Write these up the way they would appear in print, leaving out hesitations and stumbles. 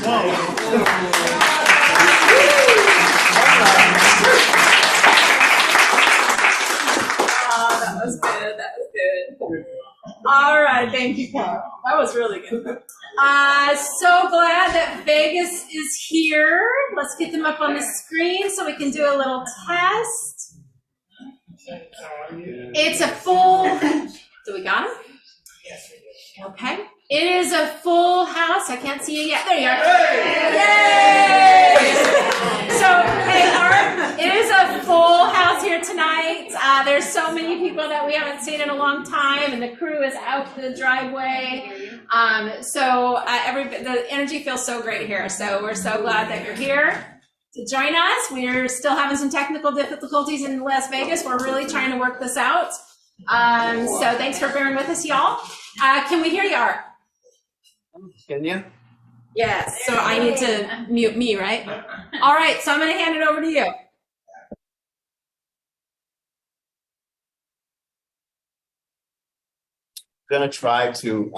That was good. That was good. All right, thank you, Carl. That was really good. So glad that Vegas is here. Let's get them up on the screen so we can do a little test. It's a full. Do we got him? Yes. Okay. It is a full house. I can't see you yet. There you are. Yay! So, hey, Art, it is a full house here tonight. There's so many people that we haven't seen in a long time, and the crew is out the driveway. The energy feels so great here. So we're so glad that you're here to join us. We're still having some technical difficulties in Las Vegas. We're really trying to work this out. So thanks for bearing with us, y'all. Can we hear you, Art? Can you? Yes, so I need to mute me, right? All right, so I'm going to hand it over to you. Going to try to,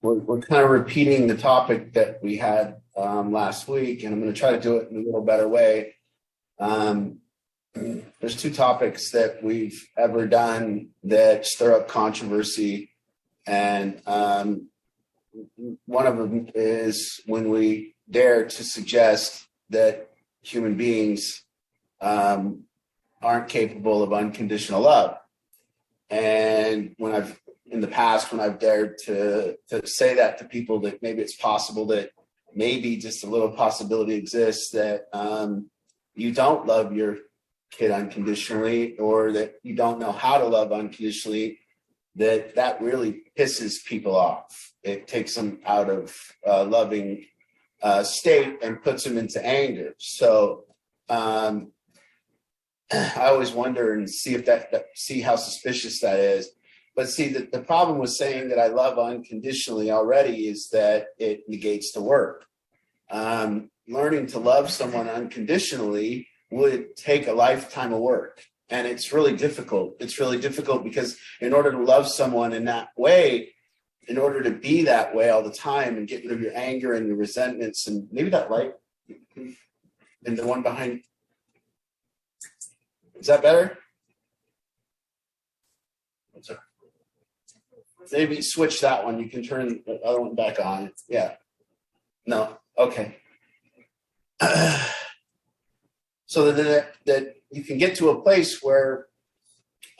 we're kind of repeating the topic that we had last week, and I'm going to try to do it in a little better way. There's two topics that we've ever done that stir up controversy. And one of them is when we dare to suggest that human beings aren't capable of unconditional love. And in the past, when I've dared to say that to people, that maybe it's possible that maybe just a little possibility exists that you don't love your kid unconditionally, or that you don't know how to love unconditionally, that really pisses people off. It takes them out of loving state and puts them into anger. So I always wonder and see if see how suspicious that is. But see, the problem with saying that I love unconditionally already is that it negates the work. Learning to love someone unconditionally would take a lifetime of work. And it's really difficult. It's really difficult because in order to love someone in that way, in order to be that way all the time and get rid of your anger and your resentments, and maybe that light and the one behind. Is that better? Maybe switch that one. You can turn the other one back on. Yeah. No. Okay. So that you can get to a place where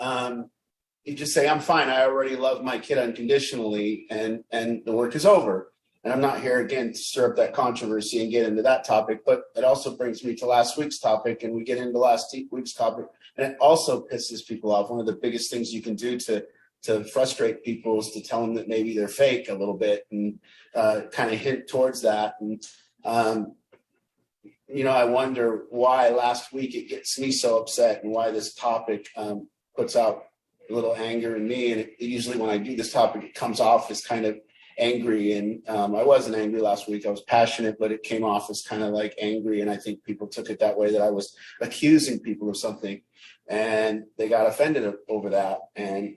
you just say, I'm fine. I already love my kid unconditionally, and the work is over. And I'm not here again to stir up that controversy and get into that topic, but it also brings me to last week's topic, and we get into last week's topic, and it also pisses people off. One of the biggest things you can do to frustrate people is to tell them that maybe they're fake a little bit, and kind of hint towards that. And I wonder why last week it gets me so upset, and why this topic puts out a little anger in me. And usually when I do this topic, it comes off as kind of angry. And I wasn't angry last week. I was passionate, but it came off as kind of like angry. And I think people took it that way, that I was accusing people of something, and they got offended over that. And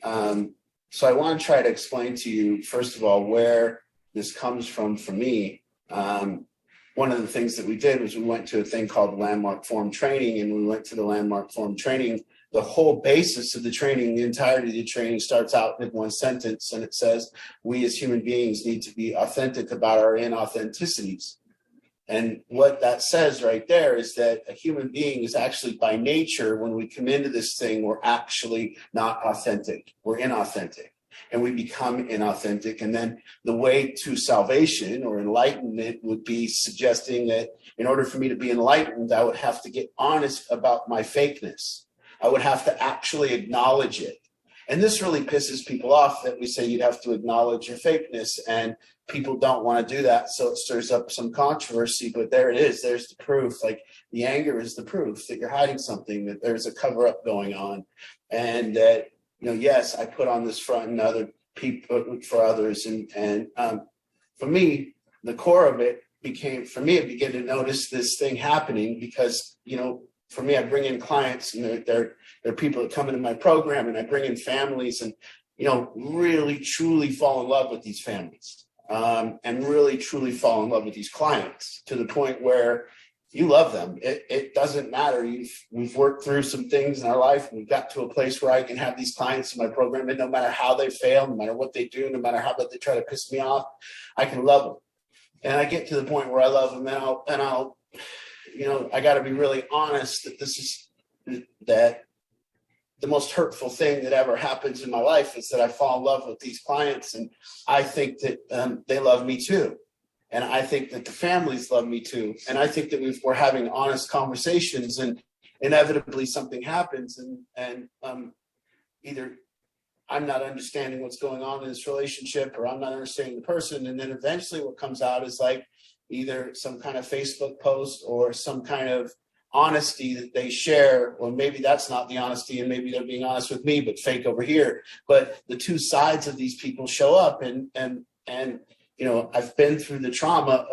so I want to try to explain to you, first of all, where this comes from for me. One of the things that we did was we went to a thing called landmark form training, and we went to the landmark form training. The whole basis of the training, the entirety of the training, starts out with one sentence, and it says, we as human beings need to be authentic about our inauthenticities. And what that says right there is that a human being is actually, by nature, when we come into this thing, we're actually not authentic. We're inauthentic. And we become inauthentic. And then the way to salvation or enlightenment would be suggesting that in order for me to be enlightened, I would have to get honest about my fakeness. I would have to actually acknowledge it. And this really pisses people off, that we say you'd have to acknowledge your fakeness, and people don't want to do that. So it stirs up some controversy, but there it is. There's the proof. Like, the anger is the proof that you're hiding something, that there's a cover up going on. And that, yes, I put on this front and other people for others. And for me, the core of it began to notice this thing happening because, for me, I bring in clients, and they're people that come into my program, and I bring in families, and, really truly fall in love with these families. and really truly fall in love with these clients to the point where you love them. It doesn't matter. We've worked through some things in our life. And we've got to a place where I can have these clients in my program, and no matter how they fail, no matter what they do, no matter how bad they try to piss me off, I can love them. And I get to the point where I love them, and I'll, I got to be really honest that the most hurtful thing that ever happens in my life is that I fall in love with these clients, and I think that they love me too. And I think that the families love me too. And I think that we're having honest conversations, and inevitably something happens, and either I'm not understanding what's going on in this relationship, or I'm not understanding the person. And then eventually what comes out is like either some kind of Facebook post or some kind of honesty that they share, or maybe that's not the honesty, and maybe they're being honest with me, but fake over here. But the two sides of these people show up, and I've been through the trauma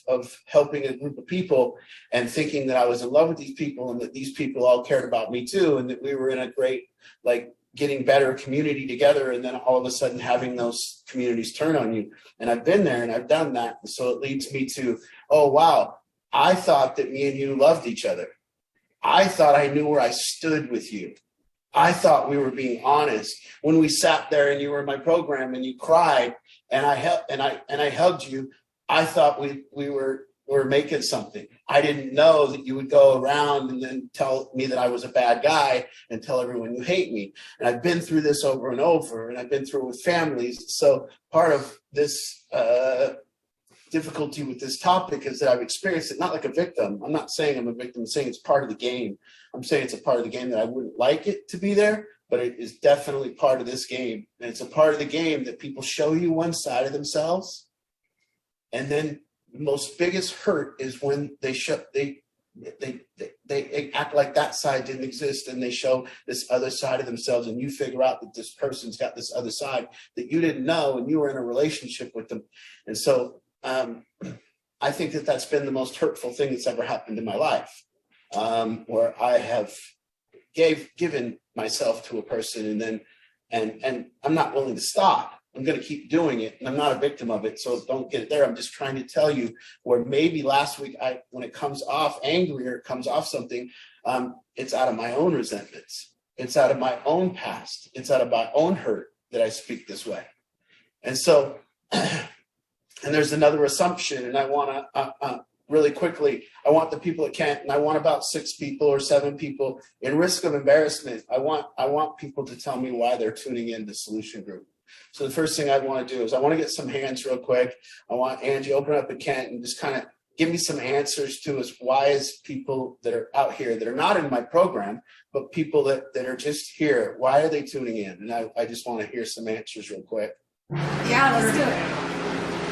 of helping a group of people and thinking that I was in love with these people, and that these people all cared about me too, and that we were in a great, like, getting better community together, and then all of a sudden having those communities turn on you. And I've been there and I've done that. And so it leads me to, oh, wow, I thought that me and you loved each other. I thought I knew where I stood with you. I thought we were being honest. When we sat there and you were in my program and you cried and I hugged you, I thought we were making something. I didn't know that you would go around and then tell me that I was a bad guy and tell everyone you hate me. And I've been through this over and over, and I've been through it with families. So part of this difficulty with this topic is that I've experienced it not like a victim. I'm not saying I'm a victim. I'm saying it's part of the game. I'm saying it's a part of the game that I wouldn't like it to be there, but it is definitely part of this game. And it's a part of the game that people show you one side of themselves, and then most biggest hurt is when they act like that side didn't exist, and they show this other side of themselves, and you figure out that this person's got this other side that you didn't know, and you were in a relationship with them. And so I think that that's been the most hurtful thing that's ever happened in my life, where I have given myself to a person, and I'm not willing to stop. I'm going to keep doing it, and I'm not a victim of it, so don't get it there. I'm just trying to tell you where maybe last week, when it comes off angry or it comes off something, it's out of my own resentments. It's out of my own past. It's out of my own hurt that I speak this way. And so, and there's another assumption, and I want to, really quickly, I want the people at Kent, and I want about 6 people or 7 people, in risk of embarrassment, I want people to tell me why they're tuning in to Solution Group. So the first thing I want to do is I want to get some hands real quick. I want Angie, open up a Kent and just kind of give me some answers to us. Why is people that are out here that are not in my program, but people that are just here, why are they tuning in? And I just want to hear some answers real quick. Yeah, let's do it.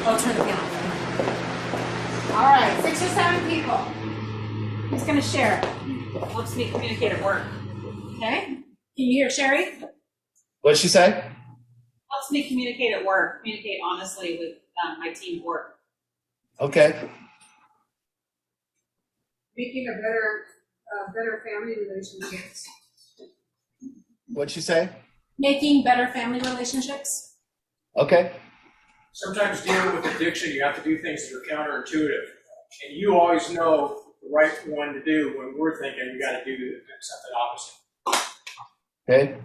I'll turn the piano. All right, 6 or 7 people. Who's going to share? Helps me communicate at work. Okay. Can you hear Sherry? What did she say? Helps me communicate at work, communicate honestly with my team work. Okay. Making a better family relationships. What'd she say? Making better family relationships. Okay. Sometimes dealing with addiction, you have to do things that are counterintuitive. And you always know the right one to do when we're thinking we got to do something opposite. Okay.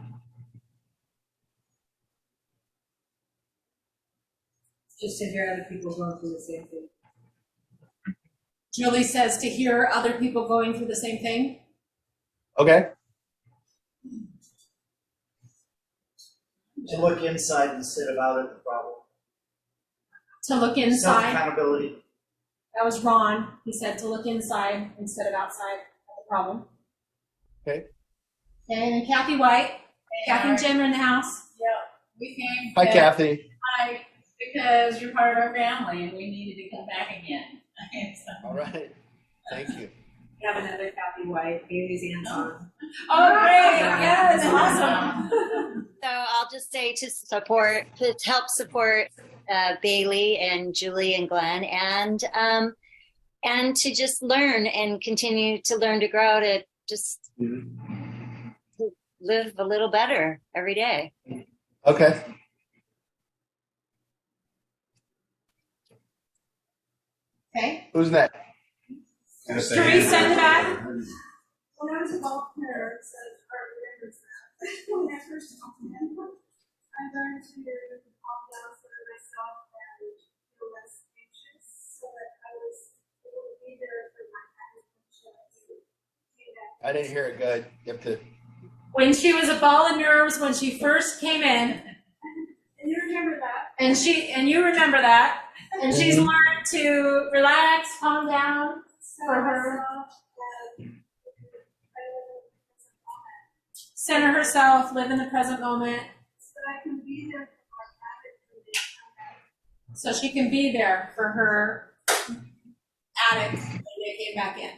Just to hear other people going through the same thing. Julie says to hear other people going through the same thing. Okay. To look inside instead of out at the problem. To look inside. Self-accountability. That was Ron. He said to look inside instead of outside at the problem. Okay. And Kathy White. Kathy and Jim are in the house. We came. Hi, Kathy. Hi, because you're part of our family and we needed to come back again. All right. Thank you. We have another Kathy White, Bailey's Anton. Oh, great. Yes, awesome. So I'll just say to help support Bailey and Julie and Glenn, and to just learn and continue to learn to grow, to just to live a little better every day. Okay. Okay. Who's next? Therese, send it back. When I was a golf player, it says, or remembers that. When I first talked to him, I learned to calm down for myself and feel less anxious so that I was able to be there for my family. I didn't hear it good. You have to. When she was a ball of nerves when she first came in, And you remember that? and you remember that, and she's learned to relax, calm down for her, center herself, live in the present moment, so that I can be there for my family. so she can be there for her addict when they came back in.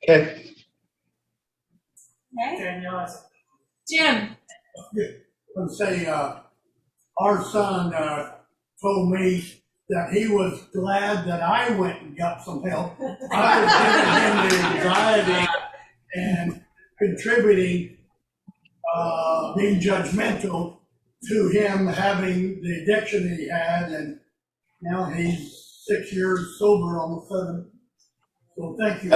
Okay. Okay, Danielle, Jim. Let's say, our son, told me that he was glad that I went and got some help. I was giving him the anxiety and contributing, being judgmental to him having the addiction he had, and now he's 6 years sober, almost 7. So thank you.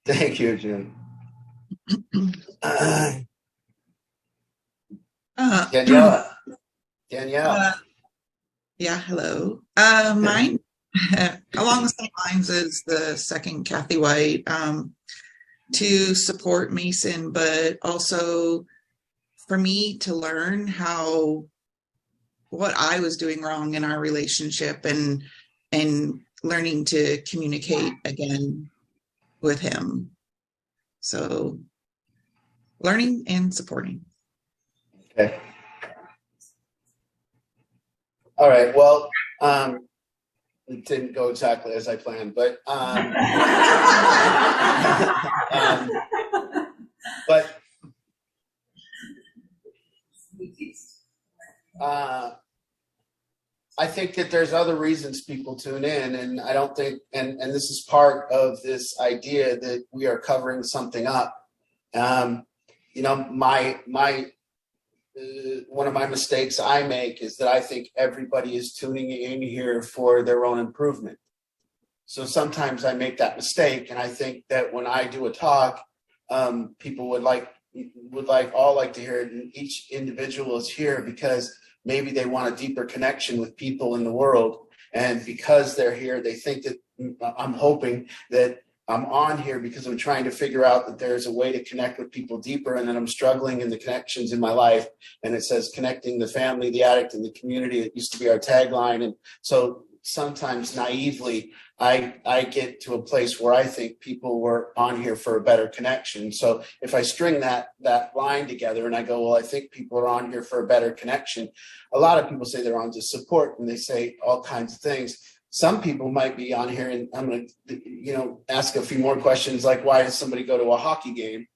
Thank you, Jim. Daniela. Danielle. Yeah, hello. Mine, along the same lines as the second Kathy White, to support Mason, but also for me to learn what I was doing wrong in our relationship and learning to communicate again with him. So learning and supporting. Okay. All right. Well, it didn't go exactly as I planned, but but I think that there's other reasons people tune in, and I don't think, and this is part of this idea that we are covering something up. You know, one of my mistakes I make is that I think everybody is tuning in here for their own improvement. So sometimes I make that mistake, and I think that when I do a talk, people would like to hear it, and each individual is here because maybe they want a deeper connection with people in the world, and because they're here, they think that I'm hoping that I'm on here because I'm trying to figure out that there's a way to connect with people deeper, and that I'm struggling in the connections in my life. And it says connecting the family, the addict, and the community. It used to be our tagline. And so sometimes naively, I get to a place where I think people were on here for a better connection. So if I string that line together and I go, well, I think people are on here for a better connection. A lot of people say they're on to support, and they say all kinds of things. Some people might be on here, and I'm going to, ask a few more questions, like why does somebody go to a hockey game?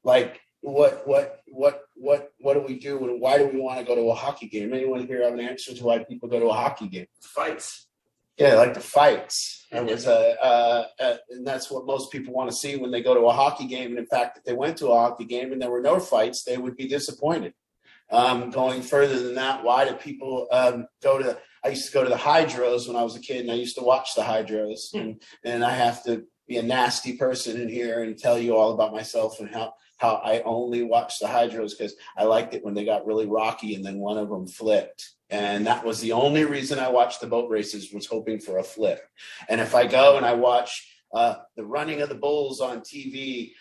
Like what do we do, and why do we want to go to a hockey game? Anyone here have an answer to why people go to a hockey game? Fights. Yeah, like the fights. That was and that's what most people want to see when they go to a hockey game. And in fact, if they went to a hockey game and there were no fights, they would be disappointed. Going further than that, why do people I used to go to the Hydros when I was a kid, and I used to watch the Hydros, and I have to be a nasty person in here and tell you all about myself and how I only watched the Hydros because I liked it when they got really rocky and then one of them flipped. And that was the only reason I watched the boat races, was hoping for a flip. And if I go and I watch the running of the bulls on TV,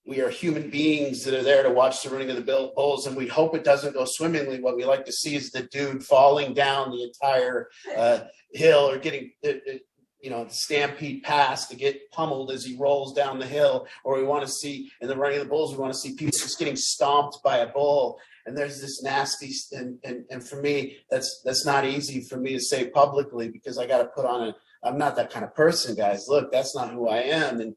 we are human beings that are there to watch the running of the bulls, and we hope it doesn't go swimmingly. What we like to see is the dude falling down the entire hill, or getting the stampede pass to get pummeled as he rolls down the hill. Or we want to see, in the running of the bulls, we want to see people just getting stomped by a bull. And there's this nasty, and for me, that's not easy for me to say publicly, because I got to put on I'm not that kind of person, guys. Look, that's not who I am. And,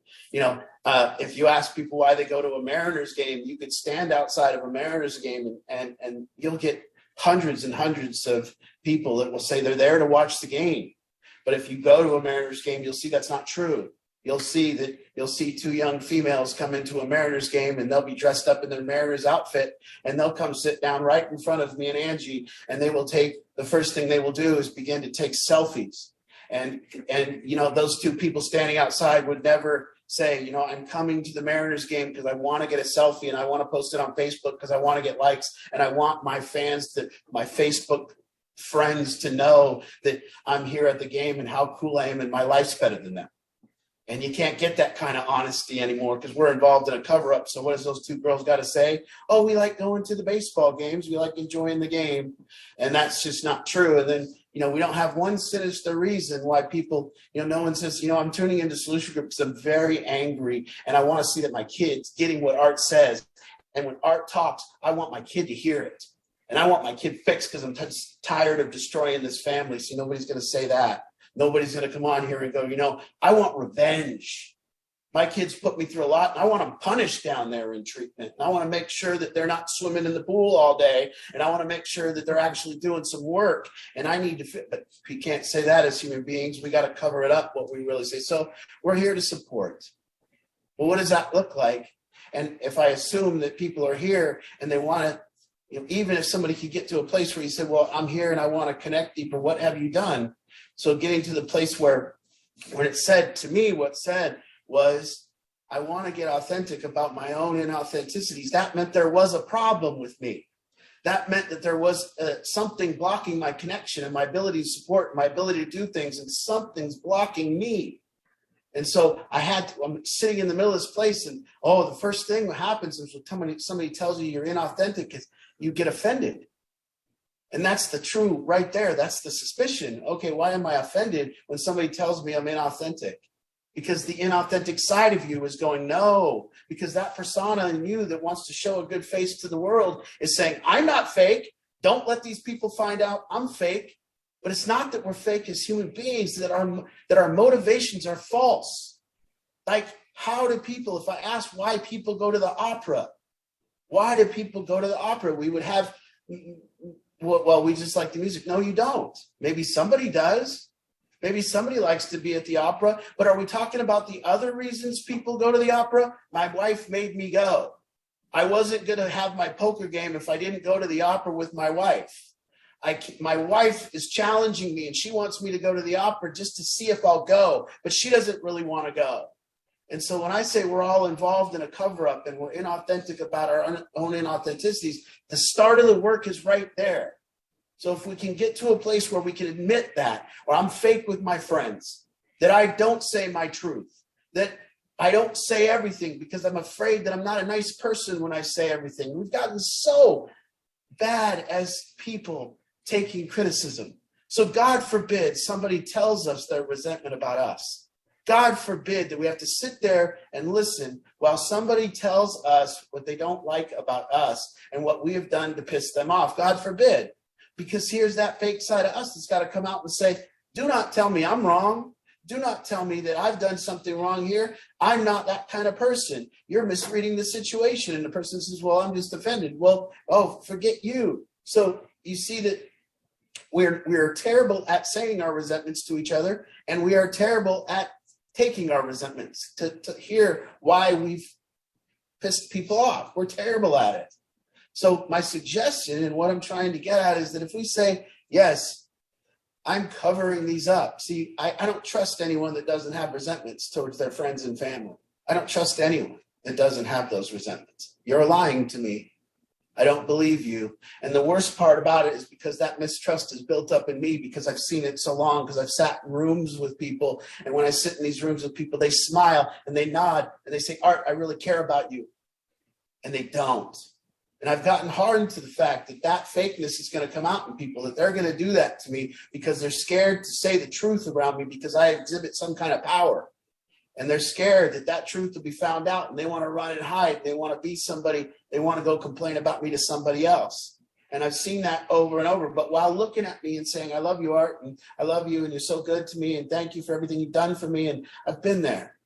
if you ask people why they go to a Mariners game, you could stand outside of a Mariners game and you'll get hundreds and hundreds of people that will say they're there to watch the game. But if you go to a Mariners game, you'll see that's not true. you'll see two young females come into a Mariners game, and they'll be dressed up in their Mariners outfit, and they'll come sit down right in front of me and Angie, and they will the first thing they will do is begin to take selfies. And those two people standing outside would never say, I'm coming to the Mariners game because I want to get a selfie and I want to post it on Facebook because I want to get likes and I want my Facebook friends to know that I'm here at the game and how cool I am and my life's better than them. And you can't get that kind of honesty anymore because we're involved in a cover-up. So what does those two girls got to say? Oh, we like going to the baseball games. We like enjoying the game. And that's just not true. And then, we don't have one sinister reason why people, no one says, I'm tuning into Solution Group because I'm very angry and I want to see that my kid's getting what Art says. And when Art talks, I want my kid to hear it. And I want my kid fixed because I'm tired of destroying this family. So nobody's going to say that. Nobody's going to come on here and go, I want revenge. My kids put me through a lot, and I want them punished down there in treatment. And I want to make sure that they're not swimming in the pool all day, and I want to make sure that they're actually doing some work. And I need to fit, but we can't say that as human beings. We got to cover it up, what we really say. So we're here to support. Well, what does that look like? And if I assume that people are here and they want to, even if somebody could get to a place where you said, well, I'm here and I want to connect deeper, what have you done? So getting to the place where when it said to me, what said was, I want to get authentic about my own inauthenticities. That meant there was a problem with me. That meant that there was something blocking my connection and my ability to support, my ability to do things, and something's blocking me. And so I'm sitting in the middle of this place, and the first thing that happens is when somebody tells you you're inauthentic, is you get offended. And that's the true right there. That's the suspicion. Okay, why am I offended when somebody tells me I'm inauthentic? Because the inauthentic side of you is going, no, because that persona in you that wants to show a good face to the world is saying, I'm not fake. Don't let these people find out I'm fake. But it's not that we're fake as human beings, that our motivations are false. Like, how do people, if I ask why people go to the opera, why do people go to the opera? We would have, well, we just like the music. No, you don't. Maybe somebody does. Maybe somebody likes to be at the opera. But are we talking about the other reasons people go to the opera? My wife made me go. I wasn't going to have my poker game if I didn't go to the opera with my wife. My wife is challenging me and she wants me to go to the opera just to see if I'll go, but she doesn't really want to go. And so when I say we're all involved in a cover-up and we're inauthentic about our own inauthenticities, the start of the work is right there. So if we can get to a place where we can admit that, or I'm fake with my friends, that I don't say my truth, that I don't say everything because I'm afraid that I'm not a nice person when I say everything. We've gotten so bad as people taking criticism. So God forbid somebody tells us their resentment about us. God forbid that we have to sit there and listen while somebody tells us what they don't like about us and what we have done to piss them off. God forbid. Because here's that fake side of us that's got to come out and say, do not tell me I'm wrong. Do not tell me that I've done something wrong here. I'm not that kind of person. You're misreading the situation. And the person says, well, I'm just offended. Well, forget you. So you see that we're terrible at saying our resentments to each other, and we are terrible at taking our resentments to hear why we've pissed people off. We're terrible at it. So my suggestion and what I'm trying to get at is that if we say, yes, I'm covering these up. See, I don't trust anyone that doesn't have resentments towards their friends and family. I don't trust anyone that doesn't have those resentments. You're lying to me. I don't believe you. And the worst part about it is because that mistrust is built up in me because I've seen it so long, because I've sat in rooms with people. And when I sit in these rooms with people, they smile and they nod and they say, Art, I really care about you. And they don't. And I've gotten hardened to the fact that that fakeness is going to come out in people, that they're going to do that to me because they're scared to say the truth around me because I exhibit some kind of power. And they're scared that that truth will be found out and they want to run and hide. They want to be somebody. They want to go complain about me to somebody else. And I've seen that over and over. But while looking at me and saying, I love you, Art, and I love you, and you're so good to me, and thank you for everything you've done for me. And I've been there.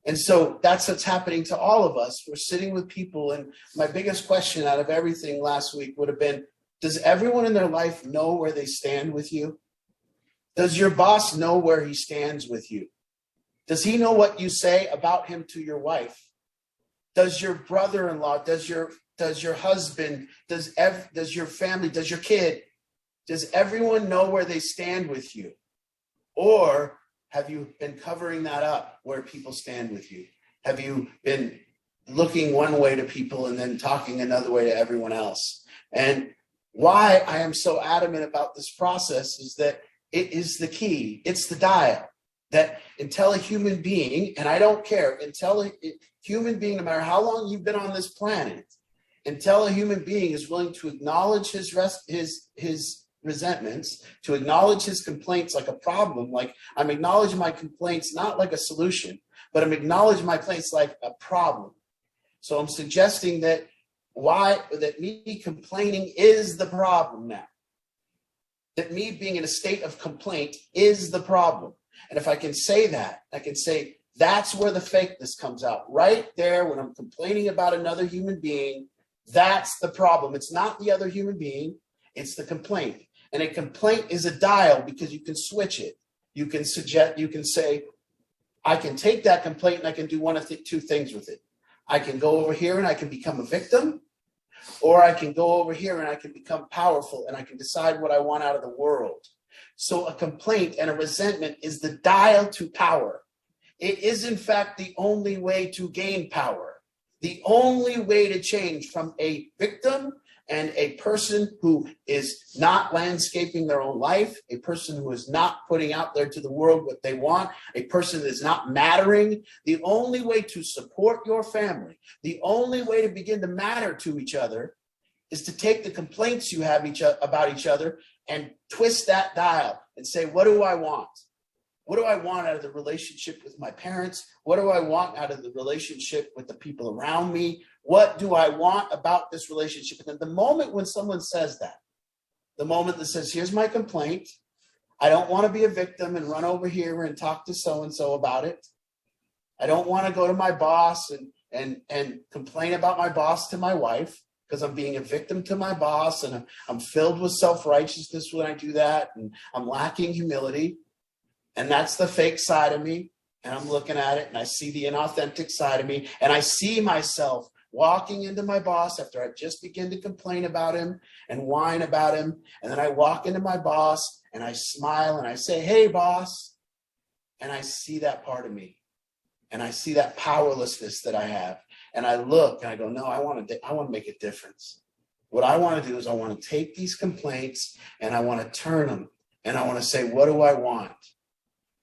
And so that's what's happening to all of us. We're sitting with people. And my biggest question out of everything last week would have been, does everyone in their life know where they stand with you? Does your boss know where he stands with you? Does he know what you say about him to your wife? Does your brother-in-law, does your husband, does your family, does your kid, does everyone know where they stand with you? Or have you been covering that up where people stand with you? Have you been looking one way to people and then talking another way to everyone else? And why I am so adamant about this process is that it is the key. It's the dial that until a human being, and I don't care, until a human being, no matter how long you've been on this planet, until a human being is willing to acknowledge his resentments, to acknowledge his complaints like a problem, like I'm acknowledging my complaints not like a solution, but I'm acknowledging my complaints like a problem. So I'm suggesting that me complaining is the problem now. That me being in a state of complaint is the problem. And if I can say that, I can say that's where the fakeness comes out. Right there when I'm complaining about another human being, that's the problem. It's not the other human being, it's the complaint. And a complaint is a dial because you can switch it. You can say, I can take that complaint and I can do one of two things with it. I can go over here and I can become a victim, or I can go over here and I can become powerful and I can decide what I want out of the world. So a complaint and a resentment is the dial to power. It is, in fact, the only way to gain power. The only way to change from a victim and a person who is not landscaping their own life, a person who is not putting out there to the world what they want, a person that is not mattering. The only way to support your family, the only way to begin to matter to each other is to take the complaints you have about each other and twist that dial and say, what do I want? What do I want out of the relationship with my parents? What do I want out of the relationship with the people around me? What do I want about this relationship? And then the moment when someone says that, the moment that says, here's my complaint, I don't want to be a victim and run over here and talk to so-and-so about it. I don't want to go to my boss and complain about my boss to my wife because I'm being a victim to my boss and I'm filled with self-righteousness when I do that and I'm lacking humility. And that's the fake side of me. And I'm looking at it and I see the inauthentic side of me. And I see myself walking into my boss after I just begin to complain about him and whine about him. And then I walk into my boss and I smile and I say, hey, boss. And I see that part of me. And I see that powerlessness that I have. And I look and I go, no, I want to make a difference. What I want to do is I want to take these complaints and I want to turn them. And I want to say, what do I want?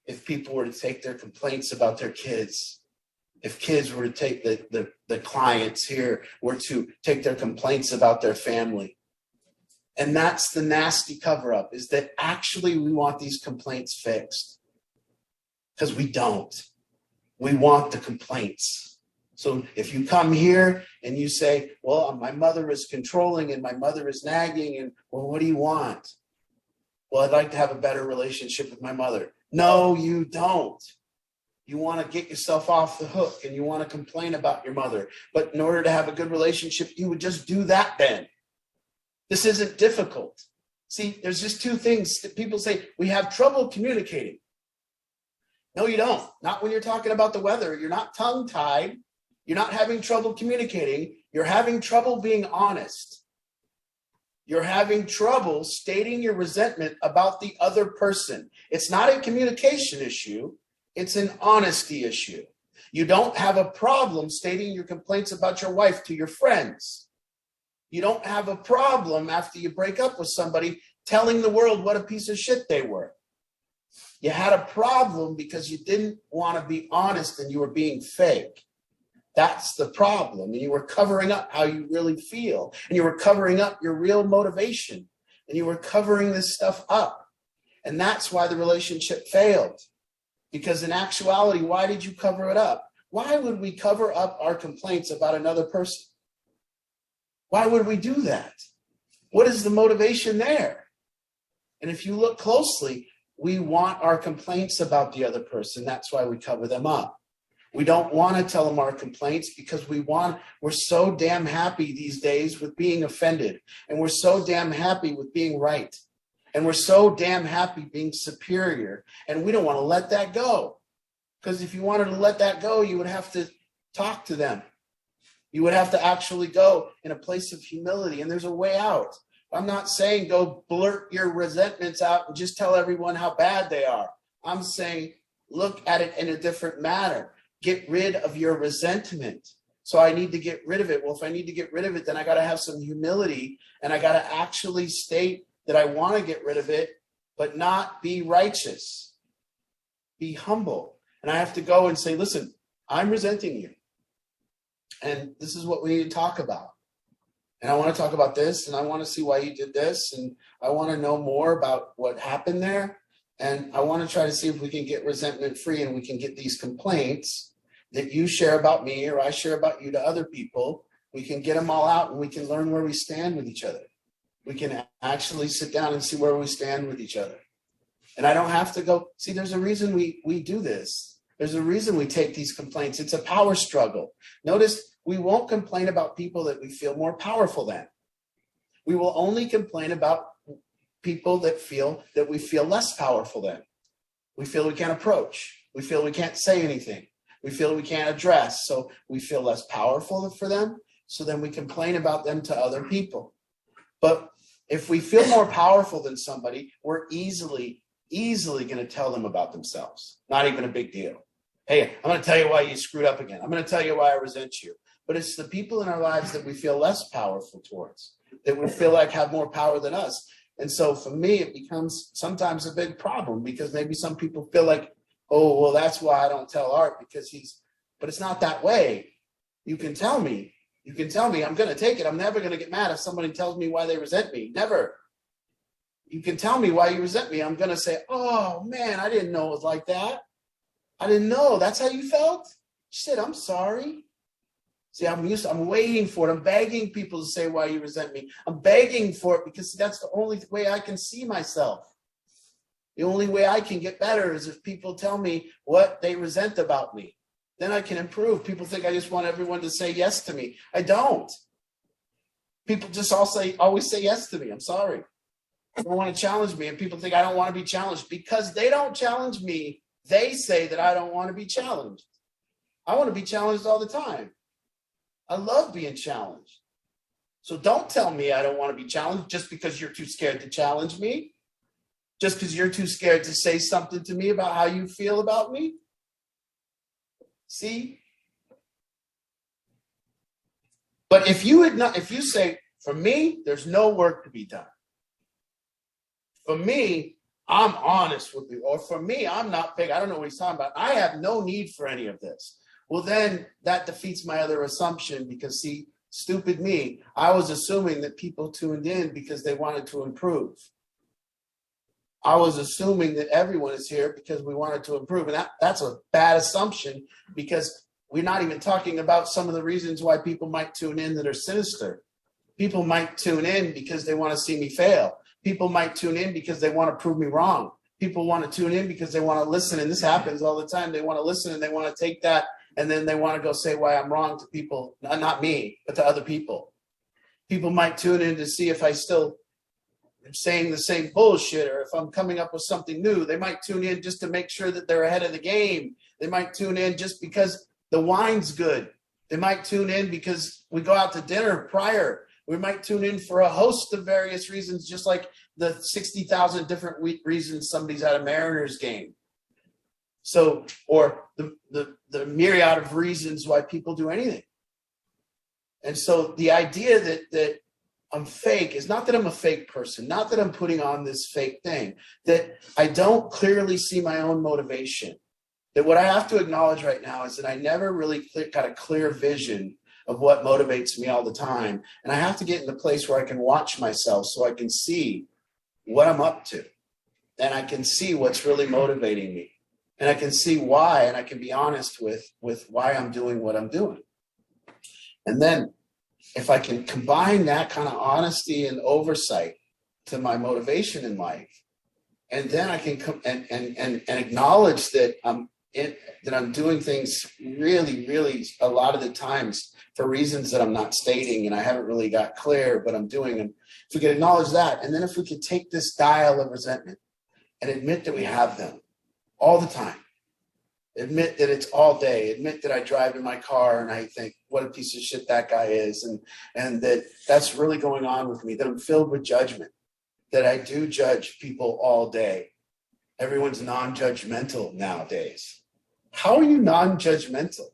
If people were to take their complaints about their kids, if kids were to take the clients here were to take their complaints about their family. And that's the nasty cover up, is that actually we want these complaints fixed because we don't. We want the complaints. So if you come here and you say, well, my mother is controlling and my mother is nagging and, well, what do you want? Well, I'd like to have a better relationship with my mother. No, you don't. You want to get yourself off the hook and you want to complain about your mother. But in order to have a good relationship, you would just do that then. This isn't difficult. See, there's just two things that people say, we have trouble communicating. No, you don't. Not when you're talking about the weather. You're not tongue-tied. You're not having trouble communicating. You're having trouble being honest. You're having trouble stating your resentment about the other person. It's not a communication issue. It's an honesty issue. You don't have a problem stating your complaints about your wife to your friends. You don't have a problem after you break up with somebody telling the world what a piece of shit they were. You had a problem because you didn't want to be honest and you were being fake. That's the problem. And you were covering up how you really feel. And you were covering up your real motivation. And you were covering this stuff up. And that's why the relationship failed. Because in actuality, why did you cover it up? Why would we cover up our complaints about another person? Why would we do that? What is the motivation there? And if you look closely, we want our complaints about the other person. That's why we cover them up. We don't want to tell them our complaints because we're so damn happy these days with being offended. And we're so damn happy with being right. And we're so damn happy being superior. And we don't want to let that go. Because if you wanted to let that go, you would have to talk to them. You would have to actually go in a place of humility, and there's a way out. I'm not saying go blurt your resentments out and just tell everyone how bad they are. I'm saying look at it in a different manner. Get rid of your resentment. So I need to get rid of it. Well, if I need to get rid of it, then I got to have some humility, and I got to actually state that I want to get rid of it, but not be righteous. Be humble. And I have to go and say, listen, I'm resenting you. And this is what we need to talk about. And I want to talk about this, and I want to see why you did this, and I want to know more about what happened there. And I want to try to see if we can get resentment free, and we can get these complaints that you share about me or I share about you to other people. We can get them all out, and we can learn where we stand with each other. We can actually sit down and see where we stand with each other. And I don't have to go, see, there's a reason we do this. There's a reason we take these complaints. It's a power struggle. Notice we won't complain about people that we feel more powerful than. We will only complain about people that we feel less powerful than. We feel we can't approach. We feel we can't say anything. We feel we can't address. So we feel less powerful for them. So then we complain about them to other people. But if we feel more powerful than somebody, we're easily going to tell them about themselves. Not even a big deal. Hey, I'm going to tell you why you screwed up again. I'm going to tell you why I resent you. But it's the people in our lives that we feel less powerful towards, that we feel like have more power than us. And so for me, it becomes sometimes a big problem, because maybe some people feel like, oh, well, that's why I don't tell Art, because but it's not that way. You can tell me. I'm going to take it. I'm never going to get mad if somebody tells me why they resent me. Never. You can tell me why you resent me. I'm going to say, oh, man, I didn't know it was like that. I didn't know. That's how you felt? Shit, I'm sorry. See, I'm waiting for it. I'm begging people to say why you resent me. I'm begging for it because that's the only way I can see myself. The only way I can get better is if people tell me what they resent about me. Then I can improve. People think I just want everyone to say yes to me. I don't. People just always say yes to me. I'm sorry. They don't want to challenge me. And people think I don't want to be challenged. Because they don't challenge me, they say that I don't want to be challenged. I want to be challenged all the time. I love being challenged. So don't tell me I don't want to be challenged just because you're too scared to challenge me. Just because you're too scared to say something to me about how you feel about me. See? But if you say, for me, there's no work to be done. For me, I'm honest with you. Or for me, I'm not big. I don't know what he's talking about. I have no need for any of this. Well, then that defeats my other assumption, because see, stupid me, I was assuming that people tuned in because they wanted to improve. I was assuming that everyone is here because we wanted to improve. And that's a bad assumption, because we're not even talking about some of the reasons why people might tune in that are sinister. People might tune in because they want to see me fail. People might tune in because they want to prove me wrong. People want to tune in because they want to listen. And this happens all the time. They want to listen and they want to take that, and then they want to go say why I'm wrong to people, not me, but to other people. People might tune in to see if I still am saying the same bullshit, or if I'm coming up with something new. They might tune in just to make sure that they're ahead of the game. They might tune in just because the wine's good. They might tune in because we go out to dinner prior. We might tune in for a host of various reasons, just like the 60,000 different reasons somebody's at a Mariners game. So, or the myriad of reasons why people do anything. And so the idea that I'm fake is not that I'm a fake person, not that I'm putting on this fake thing, that I don't clearly see my own motivation. That what I have to acknowledge right now is that I never really got a clear vision of what motivates me all the time. And I have to get in the place where I can watch myself so I can see what I'm up to. And I can see what's really motivating me. And I can see why, and I can be honest with why I'm doing what I'm doing. And then if I can combine that kind of honesty and oversight to my motivation in life, and then I can come and acknowledge that I'm doing things really, really a lot of the times for reasons that I'm not stating and I haven't really got clear, but I'm doing them. If we could acknowledge that, and then if we could take this dial of resentment and admit that we have them all the time, Admit that it's all day. Admit that I drive in my car and I think, what a piece of shit that guy is. And that's really going on with me, that I'm filled with judgment, that I do judge people all day. Everyone's non-judgmental nowadays. How are you non-judgmental?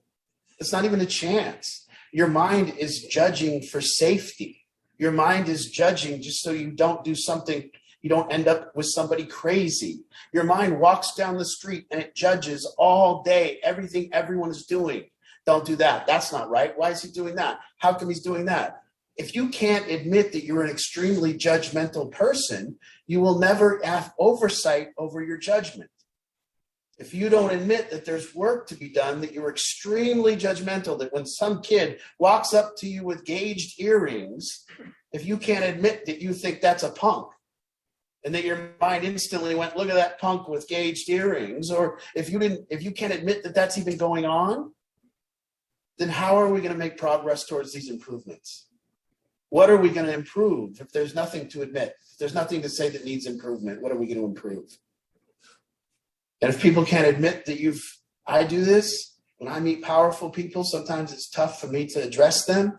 It's not even a chance. Your mind is judging for safety. Your mind is judging just so you don't do something, you don't end up with somebody crazy. Your mind walks down the street and it judges all day everything everyone is doing. Don't do that. That's not right. Why is he doing that? How come he's doing that? If you can't admit that you're an extremely judgmental person, you will never have oversight over your judgment. If you don't admit that there's work to be done, that you're extremely judgmental, that when some kid walks up to you with gauged earrings, if you can't admit that you think that's a punk, and that your mind instantly went, look at that punk with gauged earrings, or if you can't admit that that's even going on, then how are we going to make progress towards these improvements? What are we going to improve if there's nothing to admit? If there's nothing to say that needs improvement, what are we going to improve? And if people can't admit that I do this, when I meet powerful people, sometimes it's tough for me to address them.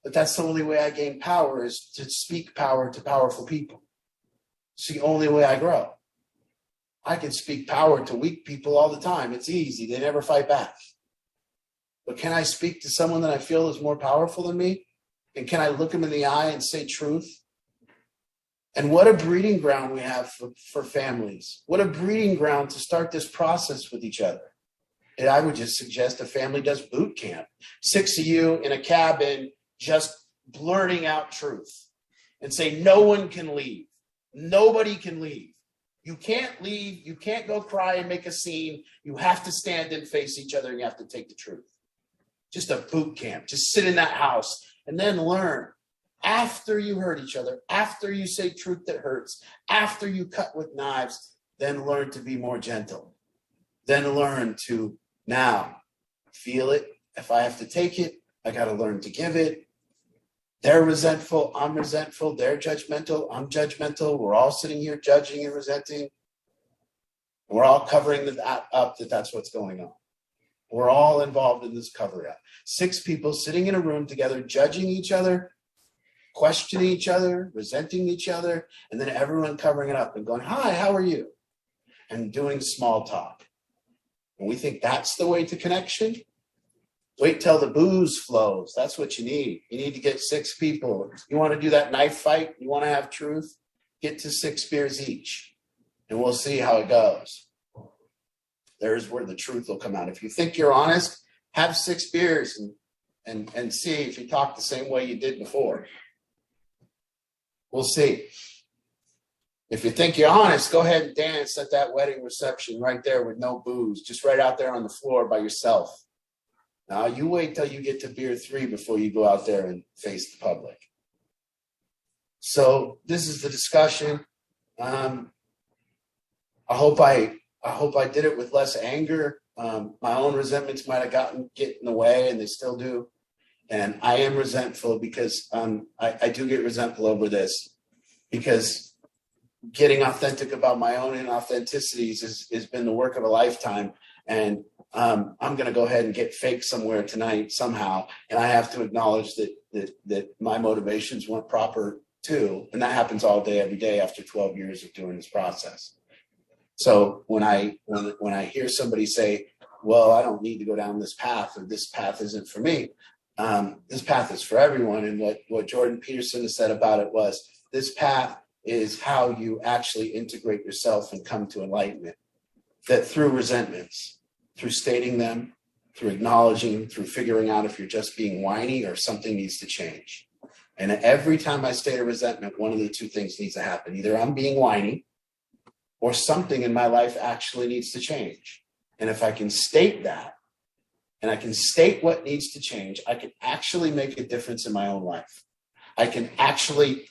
But that's the only way I gain power, is to speak power to powerful people. It's the only way I grow. I can speak power to weak people all the time. It's easy. They never fight back. But can I speak to someone that I feel is more powerful than me? And can I look them in the eye and say truth? And what a breeding ground we have for families. What a breeding ground to start this process with each other. And I would just suggest a family does boot camp. 6 of you in a cabin just blurting out truth and say, no one can leave. Nobody can leave. You can't leave. You can't go cry and make a scene. You have to stand and face each other, and you have to take the truth. Just a boot camp. Just sit in that house and then learn. After you hurt each other, after you say truth that hurts, after you cut with knives, then learn to be more gentle. Then learn to now feel it. If I have to take it, I got to learn to give it. They're resentful. I'm resentful. They're judgmental. I'm judgmental. We're all sitting here judging and resenting. We're all covering that up, that's what's going on. We're all involved in this cover up. 6 people sitting in a room together, judging each other, questioning each other, resenting each other, and then everyone covering it up and going, hi, how are you? And doing small talk. And we think that's the way to connection. Wait till the booze flows. That's what you need. You need to get 6 people. You want to do that knife fight? You want to have truth? Get to 6 beers each, and we'll see how it goes. There's where the truth will come out. If you think you're honest, have 6 beers and see if you talk the same way you did before. We'll see. If you think you're honest, go ahead and dance at that wedding reception right there with no booze, just right out there on the floor by yourself. Now, you wait till you get to beer 3 before you go out there and face the public. So this is the discussion. I hope I did it with less anger. My own resentments might have get in the way, and they still do. And I am resentful because I do get resentful over this, because getting authentic about my own inauthenticities has been the work of a lifetime. And I'm going to go ahead and get fake somewhere tonight somehow. And I have to acknowledge that my motivations weren't proper too. And that happens all day, every day after 12 years of doing this process. So when I hear somebody say, well, I don't need to go down this path, or this path isn't for me. This path is for everyone. And what Jordan Peterson has said about it was, this path is how you actually integrate yourself and come to enlightenment. That through resentments, through stating them, through acknowledging, through figuring out if you're just being whiny or something needs to change. And every time I state a resentment, one of the 2 things needs to happen. Either I'm being whiny, or something in my life actually needs to change. And if I can state that, and I can state what needs to change, I can actually make a difference in my own life. I can actually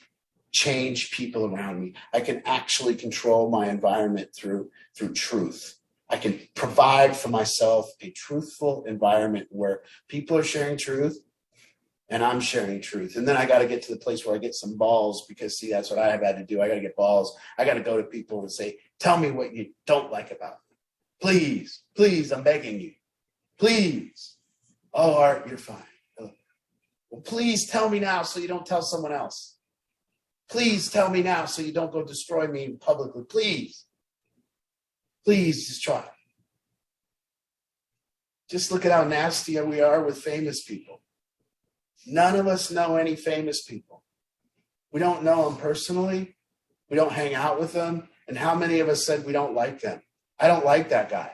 change people around me. I can actually control my environment through truth. I can provide for myself a truthful environment where people are sharing truth and I'm sharing truth. And then I got to get to the place where I get some balls, because see, that's what I have had to do. I got to get balls. I got to go to people and say, tell me what you don't like about me. Please, please, I'm begging you. Please. Oh, Art, you're fine. Well, please tell me now so you don't tell someone else. Please tell me now so you don't go destroy me publicly. Please. Please just try. Just look at how nasty we are with famous people. None of us know any famous people. We don't know them personally. We don't hang out with them. And how many of us said we don't like them? I don't like that guy.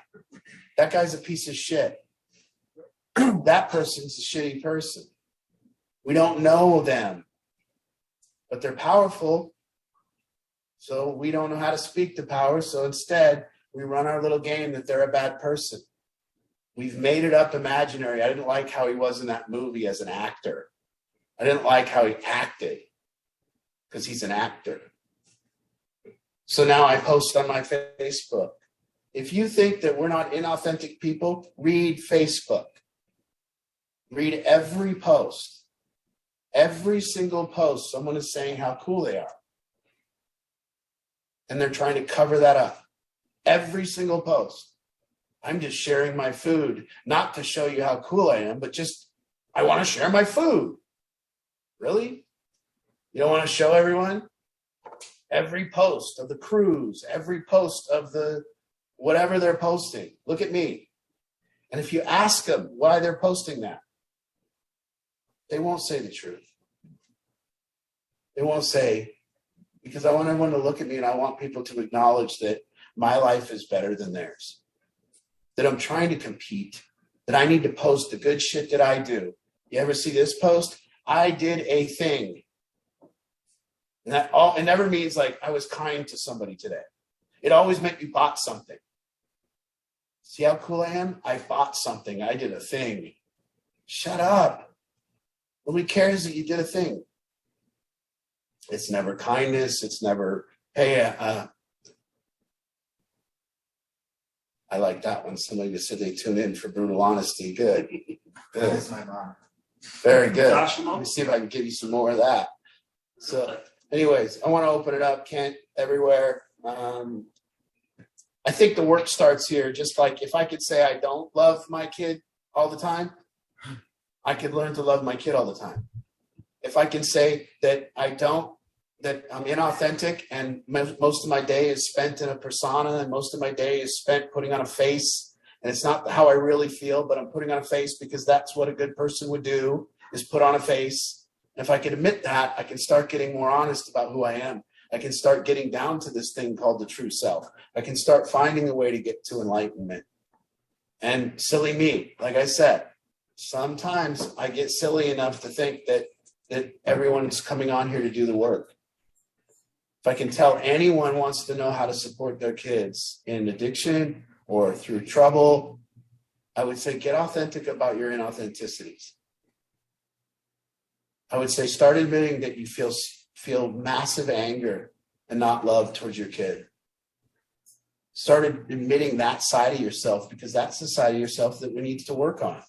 That guy's a piece of shit. That person's a shitty person. We don't know them, but they're powerful. So we don't know how to speak to power. So instead, we run our little game that they're a bad person. We've made it up imaginary. I didn't like how he was in that movie as an actor. I didn't like how he acted because he's an actor. So now I post on my Facebook. If you think that we're not inauthentic people, read Facebook. Read every post. Every single post, someone is saying how cool they are. And they're trying to cover that up. Every single post. I'm just sharing my food, not to show you how cool I am, but just, I want to share my food. Really? You don't want to show everyone? Every post of the cruise, every post of the whatever they're posting. Look at me. And if you ask them why they're posting that, they won't say the truth. They won't say, because I want everyone to look at me and I want people to acknowledge that my life is better than theirs. That I'm trying to compete, that I need to post the good shit that I do. You ever see this post? I did a thing. And that all, it never means like I was kind to somebody today. It always meant you bought something. See how cool I am? I bought something. I did a thing. Shut up. Nobody cares that you did a thing. It's never kindness. It's never, hey, I like that one. Somebody just said they tune in for brutal honesty. Good. Good. That's my mom. Very good. Let me see if I can give you some more of that. So anyways, I want to open it up, Kent, everywhere. I think the work starts here. Just like if I could say I don't love my kid all the time, I could learn to love my kid all the time. If I can say that that I'm inauthentic and most of my day is spent in a persona and most of my day is spent putting on a face and it's not how I really feel, but I'm putting on a face because that's what a good person would do, is put on a face. And if I can admit that, I can start getting more honest about who I am. I can start getting down to this thing called the true self. I can start finding a way to get to enlightenment. And silly me, like I said, sometimes I get silly enough to think that everyone's coming on here to do the work. If I can tell anyone wants to know how to support their kids in addiction or through trouble, I would say get authentic about your inauthenticities. I would say start admitting that you feel massive anger and not love towards your kid. Start admitting that side of yourself, because that's the side of yourself that we need to work on.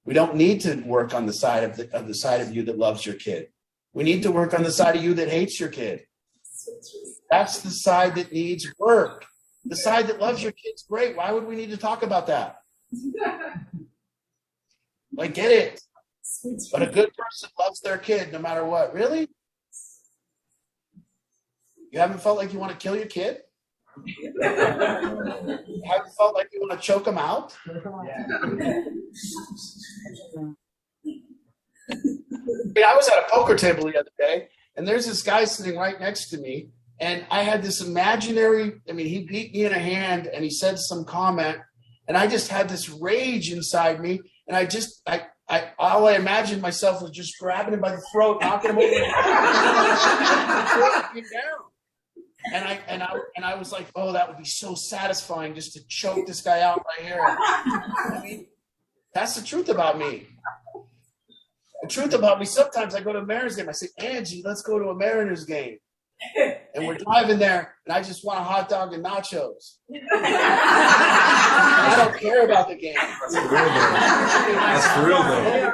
We don't need to work on the side of the side of you that loves your kid. We need to work on the side of you that hates your kid. That's the side that needs work. The side that loves your kid's great. Why would we need to talk about that? Like, get it. But a good person loves their kid no matter what. Really? You haven't felt like you want to kill your kid? You haven't felt like you want to choke them out? I was at a poker table the other day, and there's this guy sitting right next to me, and I had this imaginary, he beat me in a hand, and he said some comment, and I just had this rage inside me, and all I imagined myself was just grabbing him by the throat, knocking him over, and down. And I was like, oh, that would be so satisfying just to choke this guy out right here. That's the truth about me. The truth about me, sometimes I go to a Mariners game. I say, Angie, let's go to a Mariners game. And we're driving there, and I just want a hot dog and nachos. I don't care about the game. That's for real, though.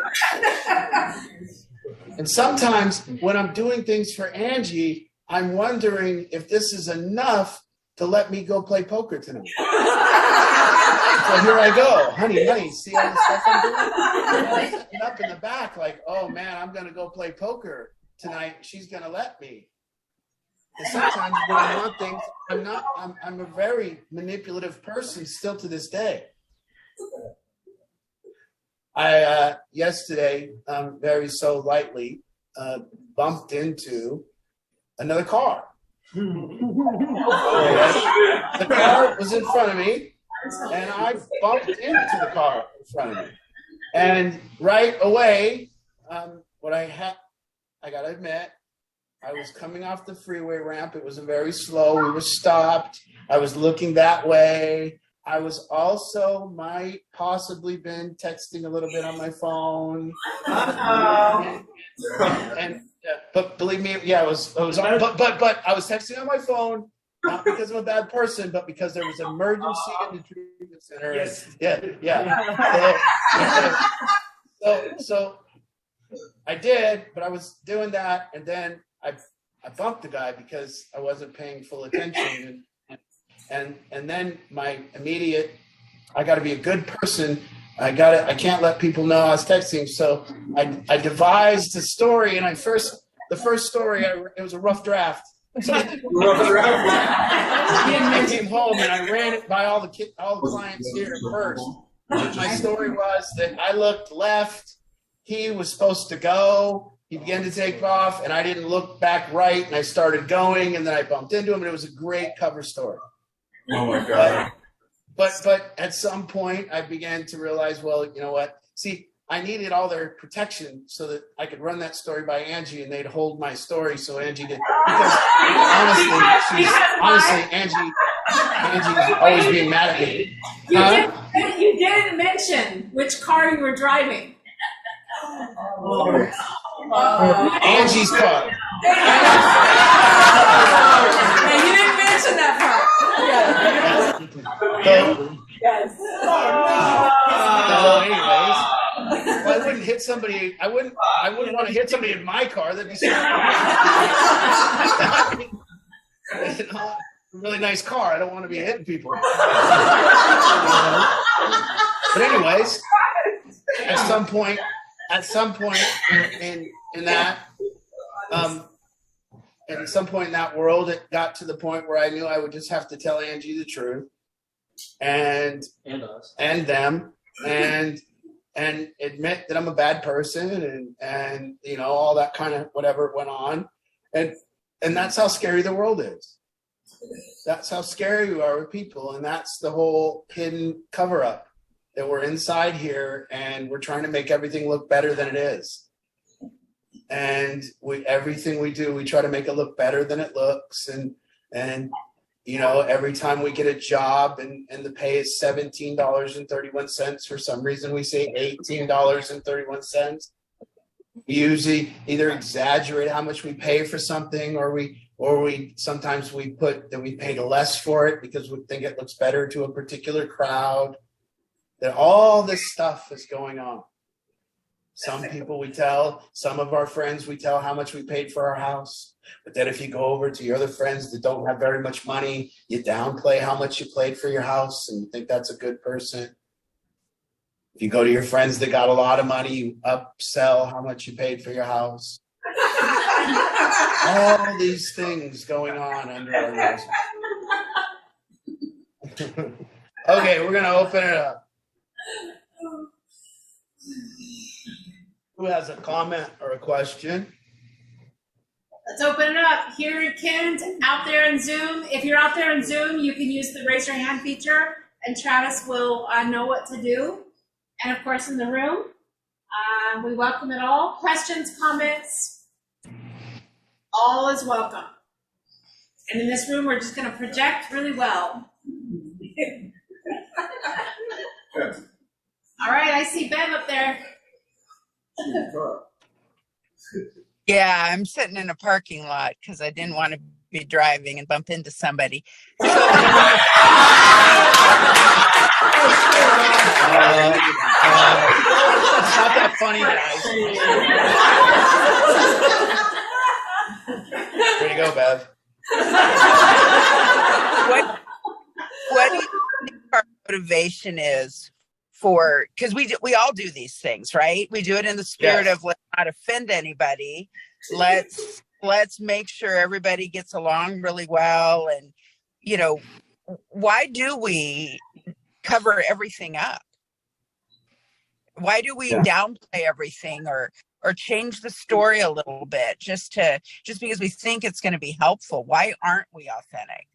And sometimes when I'm doing things for Angie, I'm wondering if this is enough to let me go play poker tonight. So here I go, honey, see all the stuff I'm doing? I'm sitting up in the back like, oh man, I'm gonna go play poker tonight. She's gonna let me. And sometimes when I want things, I'm a very manipulative person still to this day. I yesterday, very so lightly, bumped into another car. The car was in front of me, and I bumped into the car in front of me. And right away, I gotta admit, I was coming off the freeway ramp. It was very slow. We were stopped. I was looking that way. I was also might possibly been texting a little bit on my phone. But believe me, yeah, I was but I was texting on my phone, not because I'm a bad person, but because there was an emergency in the treatment center. Yes. Yeah. So I did, but I was doing that, and then I bumped the guy because I wasn't paying full attention, and then my immediate, I got to be a good person. I can't let people know I was texting. So I devised a story, and the first story, it was a rough draft. So I came home and I ran it by all the clients here first. My story was that I looked left. He was supposed to go. He began to take off, and I didn't look back right, and I started going, and then I bumped into him, and it was a great cover story. Oh my God. But at some point, I began to realize, well, you know what? See, I needed all their protection so that I could run that story by Angie, and they'd hold my story so Angie did. Because honestly, Angie's always being mad at me. You didn't mention which car you were driving. Angie's car. Yeah, you didn't mention that part. Anyways, I wouldn't hit somebody. I wouldn't want to hit somebody in my car. That'd be so. A really nice car. I don't want to be hitting people. But anyways, at some point in that, at some point in that world, it got to the point where I knew I would just have to tell Angie the truth, and us, and them, and admit that I'm a bad person, and you know, all that kind of whatever went on, and that's how scary the world is. That's how scary we are with people, and that's the whole hidden cover up, that we're inside here and we're trying to make everything look better than it is. And everything we do, we try to make it look better than it looks. And you know, every time we get a job and the pay is $17.31, for some reason we say $18.31. We usually either exaggerate how much we pay for something, or sometimes we put that we paid less for it because we think it looks better to a particular crowd. That all this stuff is going on. Some people we tell, some of our friends we tell how much we paid for our house. But then if you go over to your other friends that don't have very much money, you downplay how much you paid for your house and you think that's a good person. If you go to your friends that got a lot of money, you upsell how much you paid for your house. All these things going on under our noses. Okay, we're going to open it up. Who has a comment or a question? Let's open it up. Here, Kent, out there in Zoom. If you're out there in Zoom, you can use the raise your hand feature, and Travis will know what to do. And of course, in the room, we welcome it all. Questions, comments, all is welcome. And in this room, we're just going to project really well. All right, I see Bev up there. Yeah, I'm sitting in a parking lot because I didn't want to be driving and bump into somebody. It's not that funny, guys. There you go, Bev. What do you think motivation is for, because we all do these things, right? We do it in the spirit Yes. of let's not offend anybody. Let's make sure everybody gets along really well. And, you know, why do we cover everything up? Why do we downplay everything or change the story a little bit just because we think it's going to be helpful? Why aren't we authentic?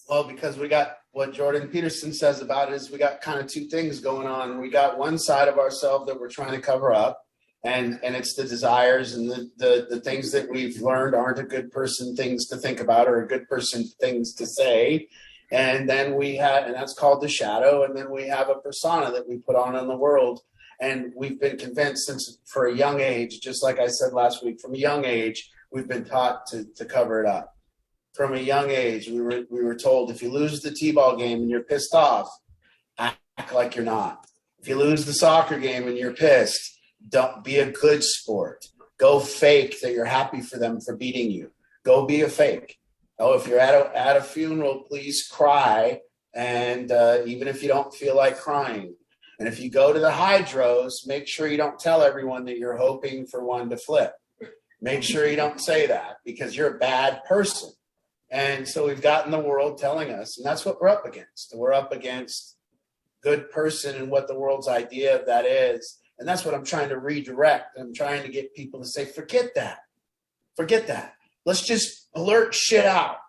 Well, because we got what Jordan Peterson says about it is we got kind of two things going on. We got one side of ourselves that we're trying to cover up, and it's the desires and the things that we've learned aren't a good person things to think about or a good person things to say. And then and that's called the shadow. And then we have a persona that we put on in the world. And we've been convinced for a young age, just like I said last week, from a young age, we've been taught to cover it up. From a young age, we were told if you lose the t-ball game and you're pissed off, act like you're not. If you lose the soccer game and you're pissed, don't be a good sport. Go fake that you're happy for them for beating you. Go be a fake. Oh, if you're at a funeral, please cry, and even if you don't feel like crying. And if you go to the hydros, make sure you don't tell everyone that you're hoping for one to flip. Make sure you don't say that because you're a bad person. And so we've gotten the world telling us, and that's what we're up against. We're up against good person and what the world's idea of that is. And that's what I'm trying to redirect. I'm trying to get people to say, forget that. Forget that. Let's just alert shit out.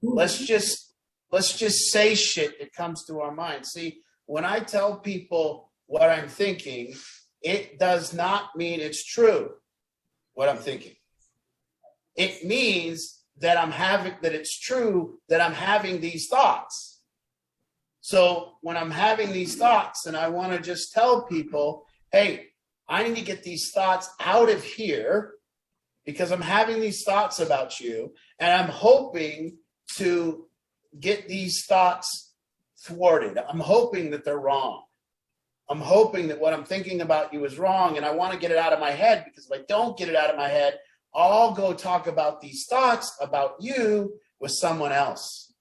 Let's just say shit that comes to our mind. See, when I tell people what I'm thinking, it does not mean it's true what I'm thinking. It means that it's true that I'm having these thoughts. So when I'm having these thoughts and I want to just tell people, hey, I need to get these thoughts out of here because I'm having these thoughts about you and I'm hoping to get these thoughts thwarted. I'm hoping that they're wrong. I'm hoping that what I'm thinking about you is wrong and I want to get it out of my head because if I don't get it out of my head, I'll go talk about these thoughts about you with someone else.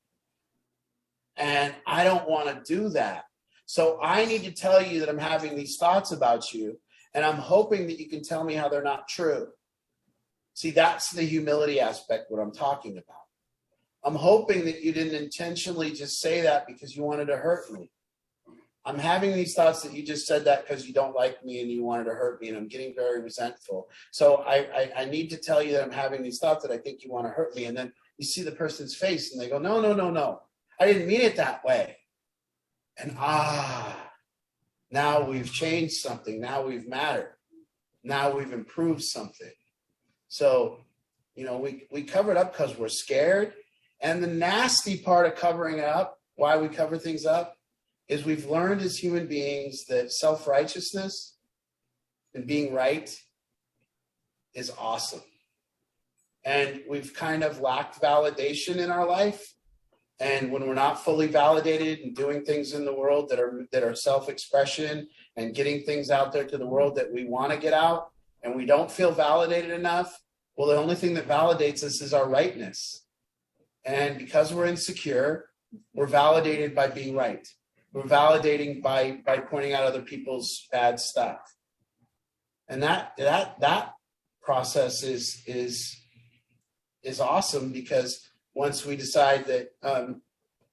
And I don't want to do that. So I need to tell you that I'm having these thoughts about you, and I'm hoping that you can tell me how they're not true. See, that's the humility aspect, what I'm talking about. I'm hoping that you didn't intentionally just say that because you wanted to hurt me. I'm having these thoughts that you just said that because you don't like me and you wanted to hurt me and I'm getting very resentful. So I need to tell you that I'm having these thoughts that I think you want to hurt me. And then you see the person's face and they go, no. I didn't mean it that way. And now we've changed something. Now we've mattered. Now we've improved something. So, we cover it up because we're scared. And the nasty part of covering it up, why we cover things up, is we've learned as human beings that self-righteousness and being right is awesome. And we've kind of lacked validation in our life. And when we're not fully validated and doing things in the world that are self-expression and getting things out there to the world that we want to get out, and we don't feel validated enough, well, the only thing that validates us is our rightness. And because we're insecure, we're validated by being right. We're validating by pointing out other people's bad stuff. And that process is awesome because once we decide that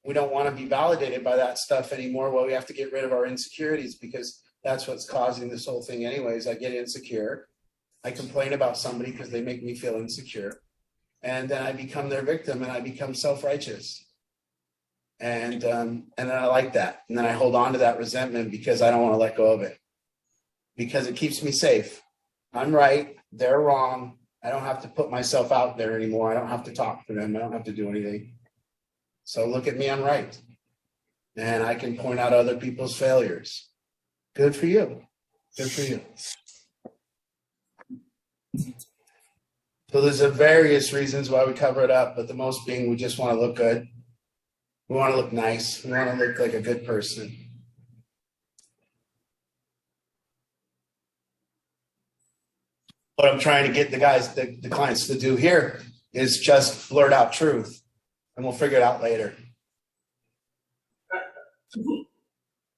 we don't want to be validated by that stuff anymore, well, we have to get rid of our insecurities because that's what's causing this whole thing anyways. I get insecure. I complain about somebody because they make me feel insecure. And then I become their victim and I become self-righteous. And then I like that. And then I hold on to that resentment because I don't want to let go of it. Because it keeps me safe. I'm right. They're wrong. I don't have to put myself out there anymore. I don't have to talk to them. I don't have to do anything. So look at me, I'm right. And I can point out other people's failures. Good for you. Good for you. So there's various reasons why we cover it up, but the most being we just want to look good. We want to look nice. We want to look like a good person. What I'm trying to get the clients to do here is just blurt out truth, and we'll figure it out later.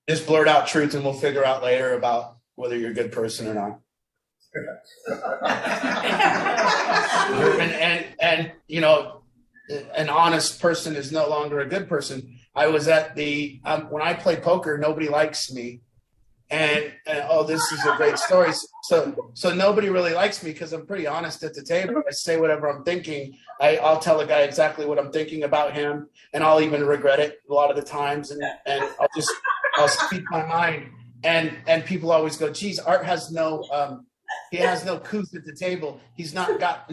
Just blurt out truth and we'll figure out later about whether you're a good person or not. and you know, an honest person is no longer a good person. I was at the when I play poker, nobody likes me, and oh, this is a great story. So nobody really likes me because I'm pretty honest at the table. I say whatever I'm thinking. I'll tell a guy exactly what I'm thinking about him, and I'll even regret it a lot of the times, and I'll speak my mind. And people always go, geez, Art has no he has no couth at the table. He got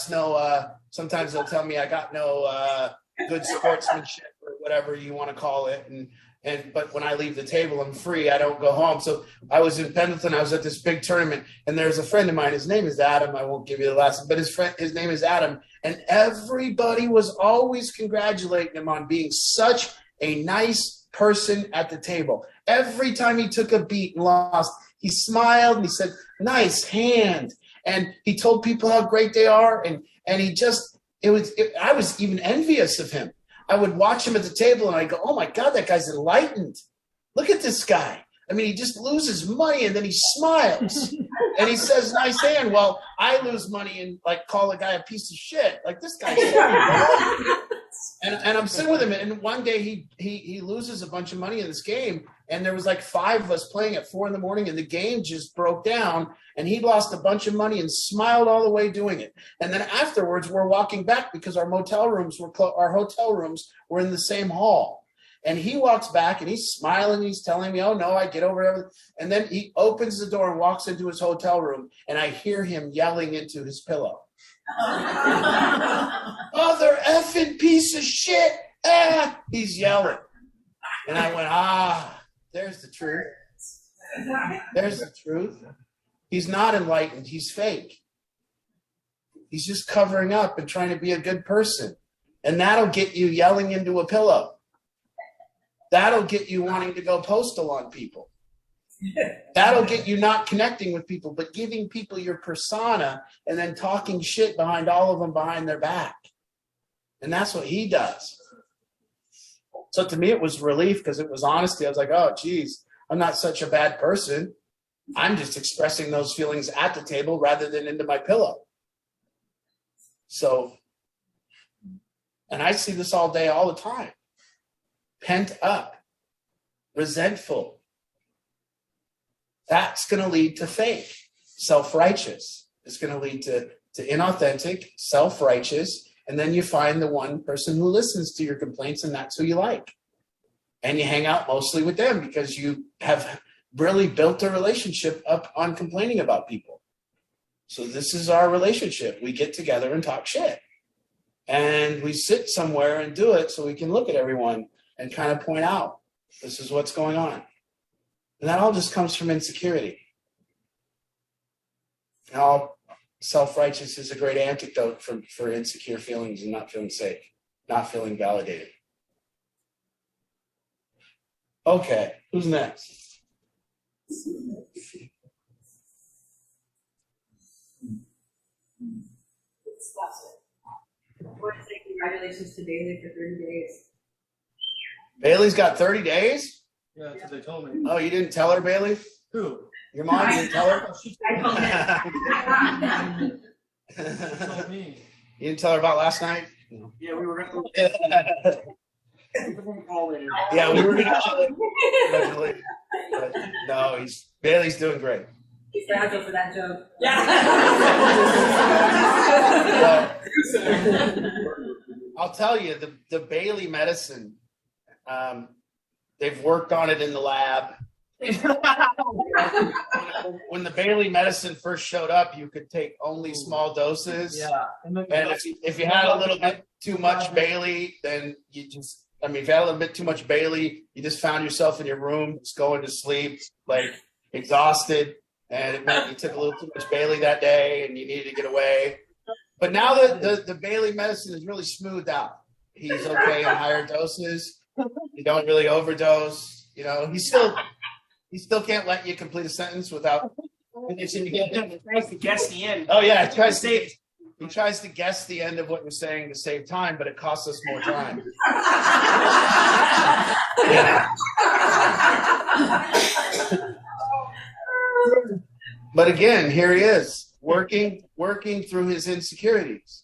no sometimes they'll tell me I got no good sportsmanship or whatever you want to call it. But when I leave the table, I'm free. I don't go home. So I was in Pendleton. I was at this big tournament, and there's a friend of mine. His name is Adam. I won't give you the last, but his name is Adam. And everybody was always congratulating him on being such a nice person at the table. Every time he took a beat and lost, he smiled and he said, "Nice hand." And he told people how great they are. And he just, I was even envious of him. I would watch him at the table and I go, oh my God, that guy's enlightened. Look at this guy. I mean, he just loses money and then he smiles and he says, "Nice hand." Well, I lose money and like call a guy a piece of shit. Like this guy's and I'm sitting with him, and one day he loses a bunch of money in this game, and there was like 5 of us playing at 4 a.m, and the game just broke down, and he lost a bunch of money and smiled all the way doing it. And then afterwards, we're walking back because our hotel rooms were in the same hall. And he walks back and he's smiling. He's telling me, "Oh no, I get over everything." And then he opens the door and walks into his hotel room, and I hear him yelling into his pillow, "Mother effing piece of shit!" Ah, he's yelling. And I went, there's the truth. There's the truth. He's not enlightened. He's fake. He's just covering up and trying to be a good person. And that'll get you yelling into a pillow. That'll get you wanting to go postal on people. That'll get you not connecting with people, but giving people your persona and then talking shit behind all of them behind their back. And that's what he does. So to me, it was relief because it was honesty. I was like, oh, geez, I'm not such a bad person. I'm just expressing those feelings at the table rather than into my pillow. So, and I see this all day, all the time. Pent up, resentful. That's going to lead to fake, self-righteous. It's going to lead to inauthentic, self-righteous, and then you find the one person who listens to your complaints, and that's who you like. And you hang out mostly with them because you have really built a relationship up on complaining about people. So this is our relationship. We get together and talk shit. And we sit somewhere and do it so we can look at everyone and kind of point out, this is what's going on. And that all just comes from insecurity. And all self-righteous is a great antidote for insecure feelings and not feeling safe, not feeling validated. Okay, who's next? I want to say congratulations to Bailey for 30 days. Bailey's got 30 days? Yeah, that's what they told me. Oh, you didn't tell her, Bailey? Who? Your mom didn't tell her? I told her. She told me. You didn't tell her about last night? No. Yeah, we were going to call later. Yeah, we were going to call it. But no, Bailey's doing great. He's fragile for that joke. I'll tell you, the Bailey medicine, they've worked on it in the lab. When the Bailey medicine first showed up, you could take only small doses. Yeah. And if you had a little bit too much Bailey, then if you had a little bit too much Bailey, you just found yourself in your room, just going to sleep, like exhausted. And it meant you took a little too much Bailey that day and you needed to get away. But now the Bailey medicine is really smoothed out. He's okay in higher doses. You don't really overdose. You know, he still can't let you complete a sentence without finishing again. Tries to guess the end. Oh yeah, tries to He tries to guess the end of what you're saying to save time, but it costs us more time. But again, here he is, working through his insecurities.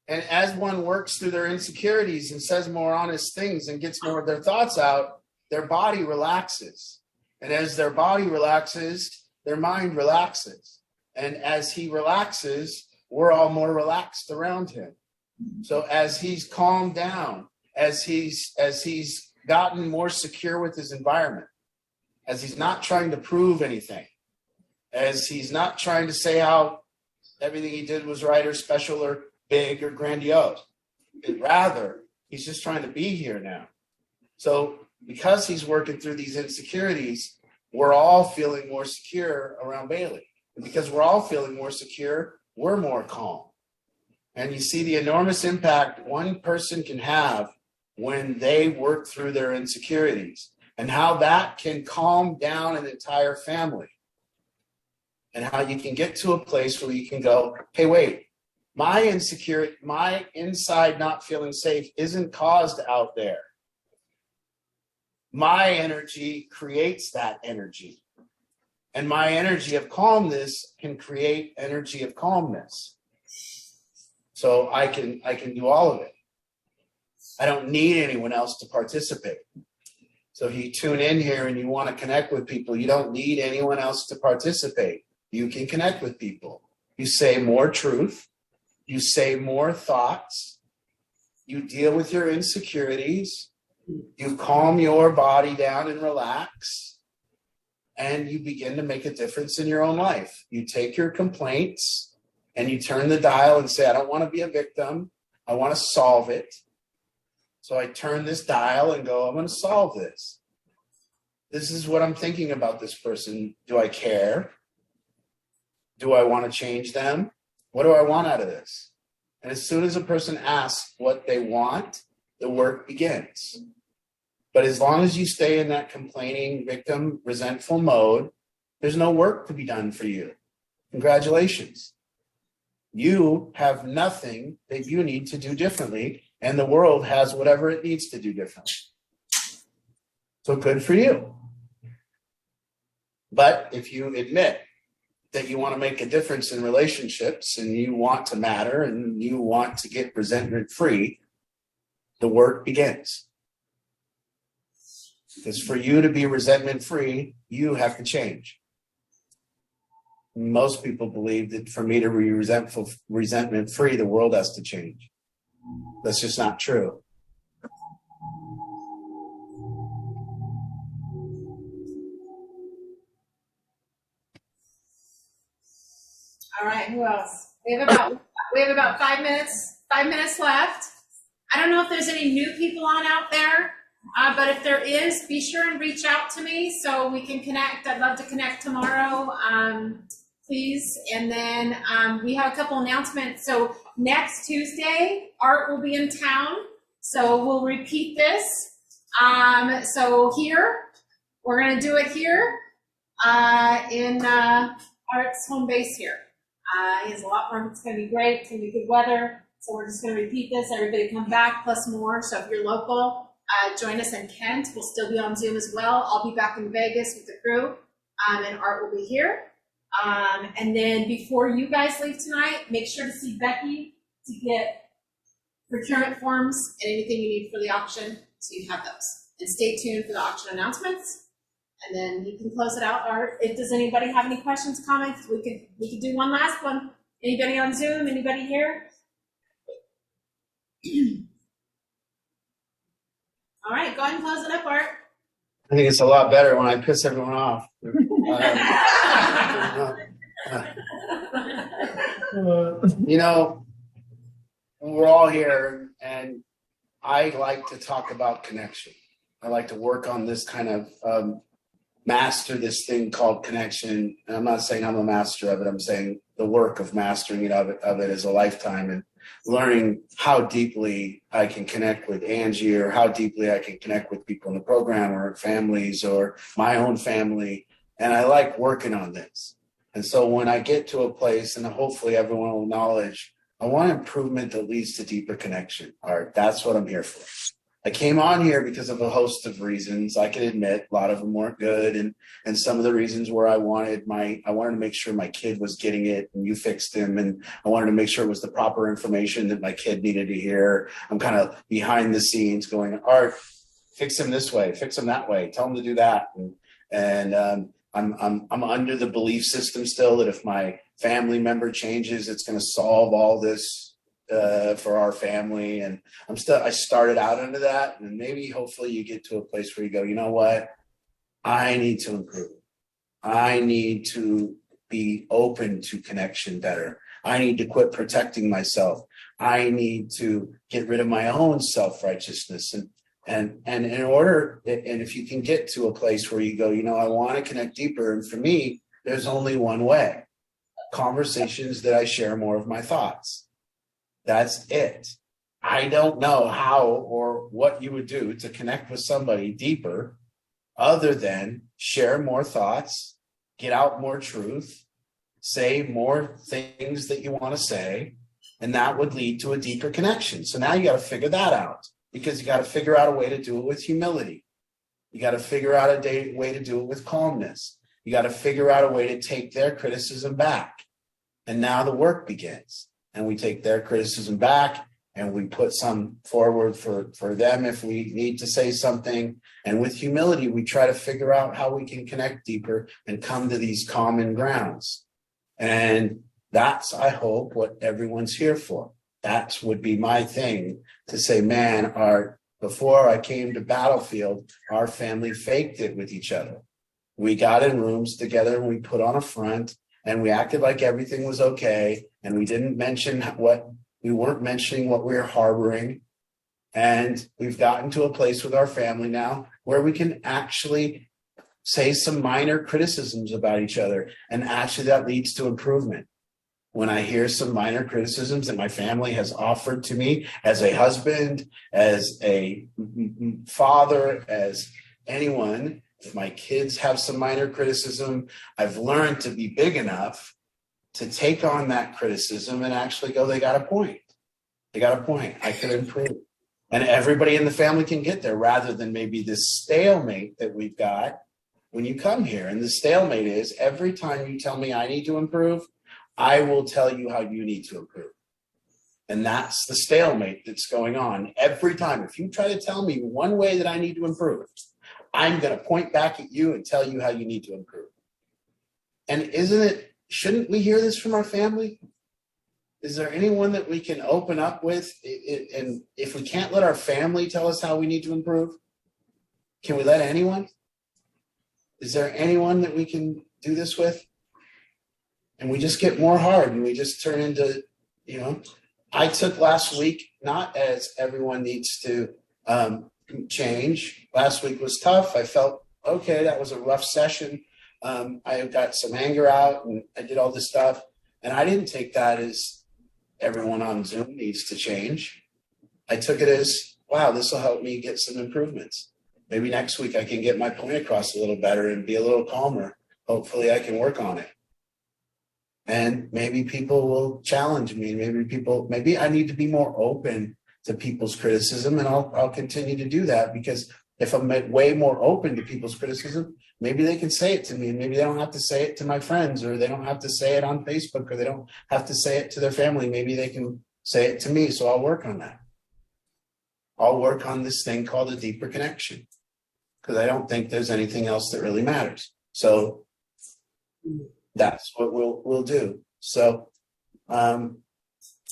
And as one works through their insecurities and says more honest things and gets more of their thoughts out, their body relaxes. And as their body relaxes, their mind relaxes. And as he relaxes, we're all more relaxed around him. So as he's calmed down, as he's gotten more secure with his environment, as he's not trying to prove anything, as he's not trying to say how everything he did was right or special or big or grandiose. Rather, he's just trying to be here now. So because he's working through these insecurities, we're all feeling more secure around Bailey. And because we're all feeling more secure, we're more calm. And you see the enormous impact one person can have when they work through their insecurities and how that can calm down an entire family. And how you can get to a place where you can go, hey, wait, my insecurity, my inside not feeling safe isn't caused out there. My energy creates that energy. And my energy of calmness can create energy of calmness. So I can do all of it. I don't need anyone else to participate. So if you tune in here and you want to connect with people, you don't need anyone else to participate. You can connect with people. You say more truth. You say more thoughts. You deal with your insecurities. You calm your body down and relax. And you begin to make a difference in your own life. You take your complaints and you turn the dial and say, I don't want to be a victim. I want to solve it. So I turn this dial and go, I'm going to solve this. This is what I'm thinking about this person. Do I care? Do I want to change them? What do I want out of this? And as soon as a person asks what they want, the work begins. But as long as you stay in that complaining, victim, resentful mode, there's no work to be done for you. Congratulations. You have nothing that you need to do differently, and the world has whatever it needs to do differently. So good for you. But if you admit that you want to make a difference in relationships and you want to matter and you want to get resentment free, the work begins. Because for you to be resentment free, you have to change. Most people believe that for me to be resentment free, the world has to change. That's just not true. All right, who else? We have about 5 minutes. 5 minutes left. I don't know if there's any new people on out there, but if there is, be sure and reach out to me so we can connect. I'd love to connect tomorrow, please. And then we have a couple announcements. So next Tuesday, Art will be in town. So we'll repeat this. So here, we're going to do it here in Art's home base here. He has a lot more. It's going to be great. It's going to be good weather. So we're just going to repeat this. Everybody come back, plus more. So if you're local, join us in Kent. We'll still be on Zoom as well. I'll be back in Vegas with the crew, and Art will be here. And then before you guys leave tonight, make sure to see Becky to get procurement forms and anything you need for the auction, so you have those. And stay tuned for the auction announcements. And then you can close it out. Art, does anybody have any questions, comments? We could do one last one. Anybody on Zoom? Anybody here? All right, go ahead and close it up, Art. I think it's a lot better when I piss everyone off. You know, we're all here, and I like to talk about connection. I like to work on this kind of master this thing called connection. And I'm not saying I'm a master of it. I'm saying the work of mastering it of it is a lifetime, and learning how deeply I can connect with Angie, or how deeply I can connect with people in the program or families or my own family. And I like working on this. And so when I get to a place, and hopefully everyone will acknowledge I want improvement that leads to deeper connection. Art, that's what I'm here for. I came on here because of a host of reasons. I can admit a lot of them weren't good, and some of the reasons where I wanted to make sure my kid was getting it, and you fixed him, and I wanted to make sure it was the proper information that my kid needed to hear. I'm kind of behind the scenes going, Art, fix him this way, fix him that way, tell him to do that, and I'm under the belief system still that if my family member changes, it's going to solve all this for our family. And I started out into that, and maybe hopefully you get to a place where you go, you know what? I need to improve. I need to be open to connection better. I need to quit protecting myself. I need to get rid of my own self-righteousness. And in order, and if you can get to a place where you go, you know, I want to connect deeper. And for me, there's only one way. Conversations that I share more of my thoughts. That's it. I don't know how or what you would do to connect with somebody deeper other than share more thoughts, get out more truth, say more things that you want to say, and that would lead to a deeper connection. So now you got to figure that out, because you got to figure out a way to do it with humility. You got to figure out a way to do it with calmness. You got to figure out a way to take their criticism back. And now the work begins. And we take their criticism back and we put some forward for them if we need to say something. And with humility, we try to figure out how we can connect deeper and come to these common grounds. And that's, I hope, what everyone's here for. That would be my thing, to say, man, before I came to Battlefield, our family faked it with each other. We got in rooms together and we put on a front and we acted like everything was okay. And we didn't mention we weren't mentioning what we were harboring. And we've gotten to a place with our family now where we can actually say some minor criticisms about each other. And actually that leads to improvement. When I hear some minor criticisms that my family has offered to me as a husband, as a father, as anyone, if my kids have some minor criticism, I've learned to be big enough to take on that criticism and actually go, they got a point. They got a point. I could improve. And everybody in the family can get there, rather than maybe this stalemate that we've got when you come here. And the stalemate is, every time you tell me I need to improve, I will tell you how you need to improve. And that's the stalemate that's going on every time. If you try to tell me one way that I need to improve, I'm going to point back at you and tell you how you need to improve. And shouldn't we hear this from our family? Is there anyone that we can open up with? And if we can't let our family tell us how we need to improve, can we let anyone? Is there anyone that we can do this with? And we just get more hard and we just turn into, I took last week, not as everyone needs to change. Last week was tough. I felt, okay, that was a rough session. I got some anger out and I did all this stuff. And I didn't take that as everyone on Zoom needs to change. I took it as, wow, this will help me get some improvements. Maybe next week I can get my point across a little better and be a little calmer. Hopefully I can work on it. And maybe people will challenge me. Maybe I need to be more open to people's criticism, and I'll continue to do that, because if I'm way more open to people's criticism, maybe they can say it to me, and maybe they don't have to say it to my friends, or they don't have to say it on Facebook, or they don't have to say it to their family. Maybe they can say it to me. So I'll work on that. I'll work on this thing called a deeper connection, because I don't think there's anything else that really matters. So that's what we'll do. So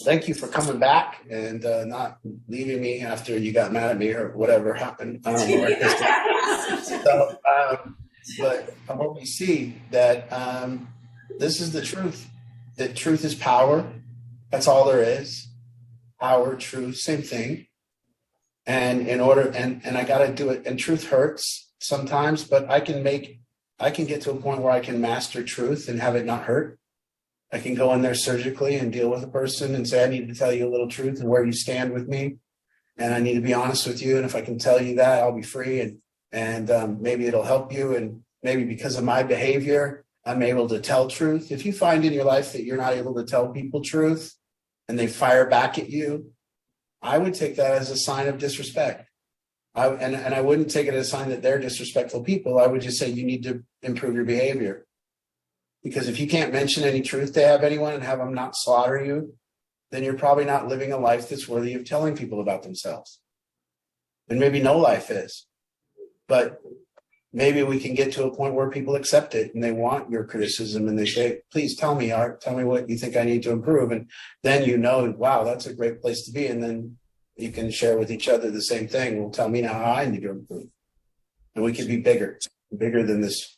thank you for coming back and not leaving me after you got mad at me or whatever happened. But I hope you see that this is the truth, that truth is power. That's all there is. Power, truth, same thing. And I got to do it. And truth hurts sometimes, but I can get to a point where I can master truth and have it not hurt. I can go in there surgically and deal with a person and say, I need to tell you a little truth and where you stand with me. And I need to be honest with you. And if I can tell you that, I'll be free. And maybe it'll help you. And maybe because of my behavior, I'm able to tell truth. If you find in your life that you're not able to tell people truth, and they fire back at you, I would take that as a sign of disrespect. And I wouldn't take it as a sign that they're disrespectful people. I would just say you need to improve your behavior. Because if you can't mention any truth to have anyone and have them not slaughter you, then you're probably not living a life that's worthy of telling people about themselves. And maybe no life is. But maybe we can get to a point where people accept it and they want your criticism and they say, please tell me, Art, tell me what you think I need to improve. And then you know, wow, that's a great place to be. And then you can share with each other the same thing. Well, tell me now how I need to improve. And we can be bigger than this,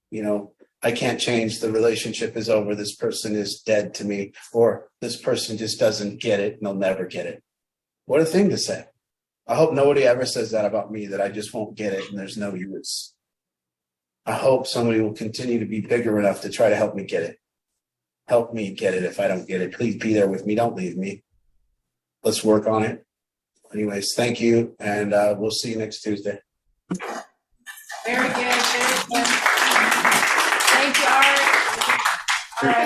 you know, I can't change, the relationship is over, this person is dead to me, or this person just doesn't get it and they'll never get it. What a thing to say. I hope nobody ever says that about me, that I just won't get it and there's no use. I hope somebody will continue to be bigger enough to try to help me get it. Help me get it if I don't get it. Please be there with me. Don't leave me. Let's work on it. Anyways, thank you. And we'll see you next Tuesday. Very good. Very good. Thank you, Art. All right.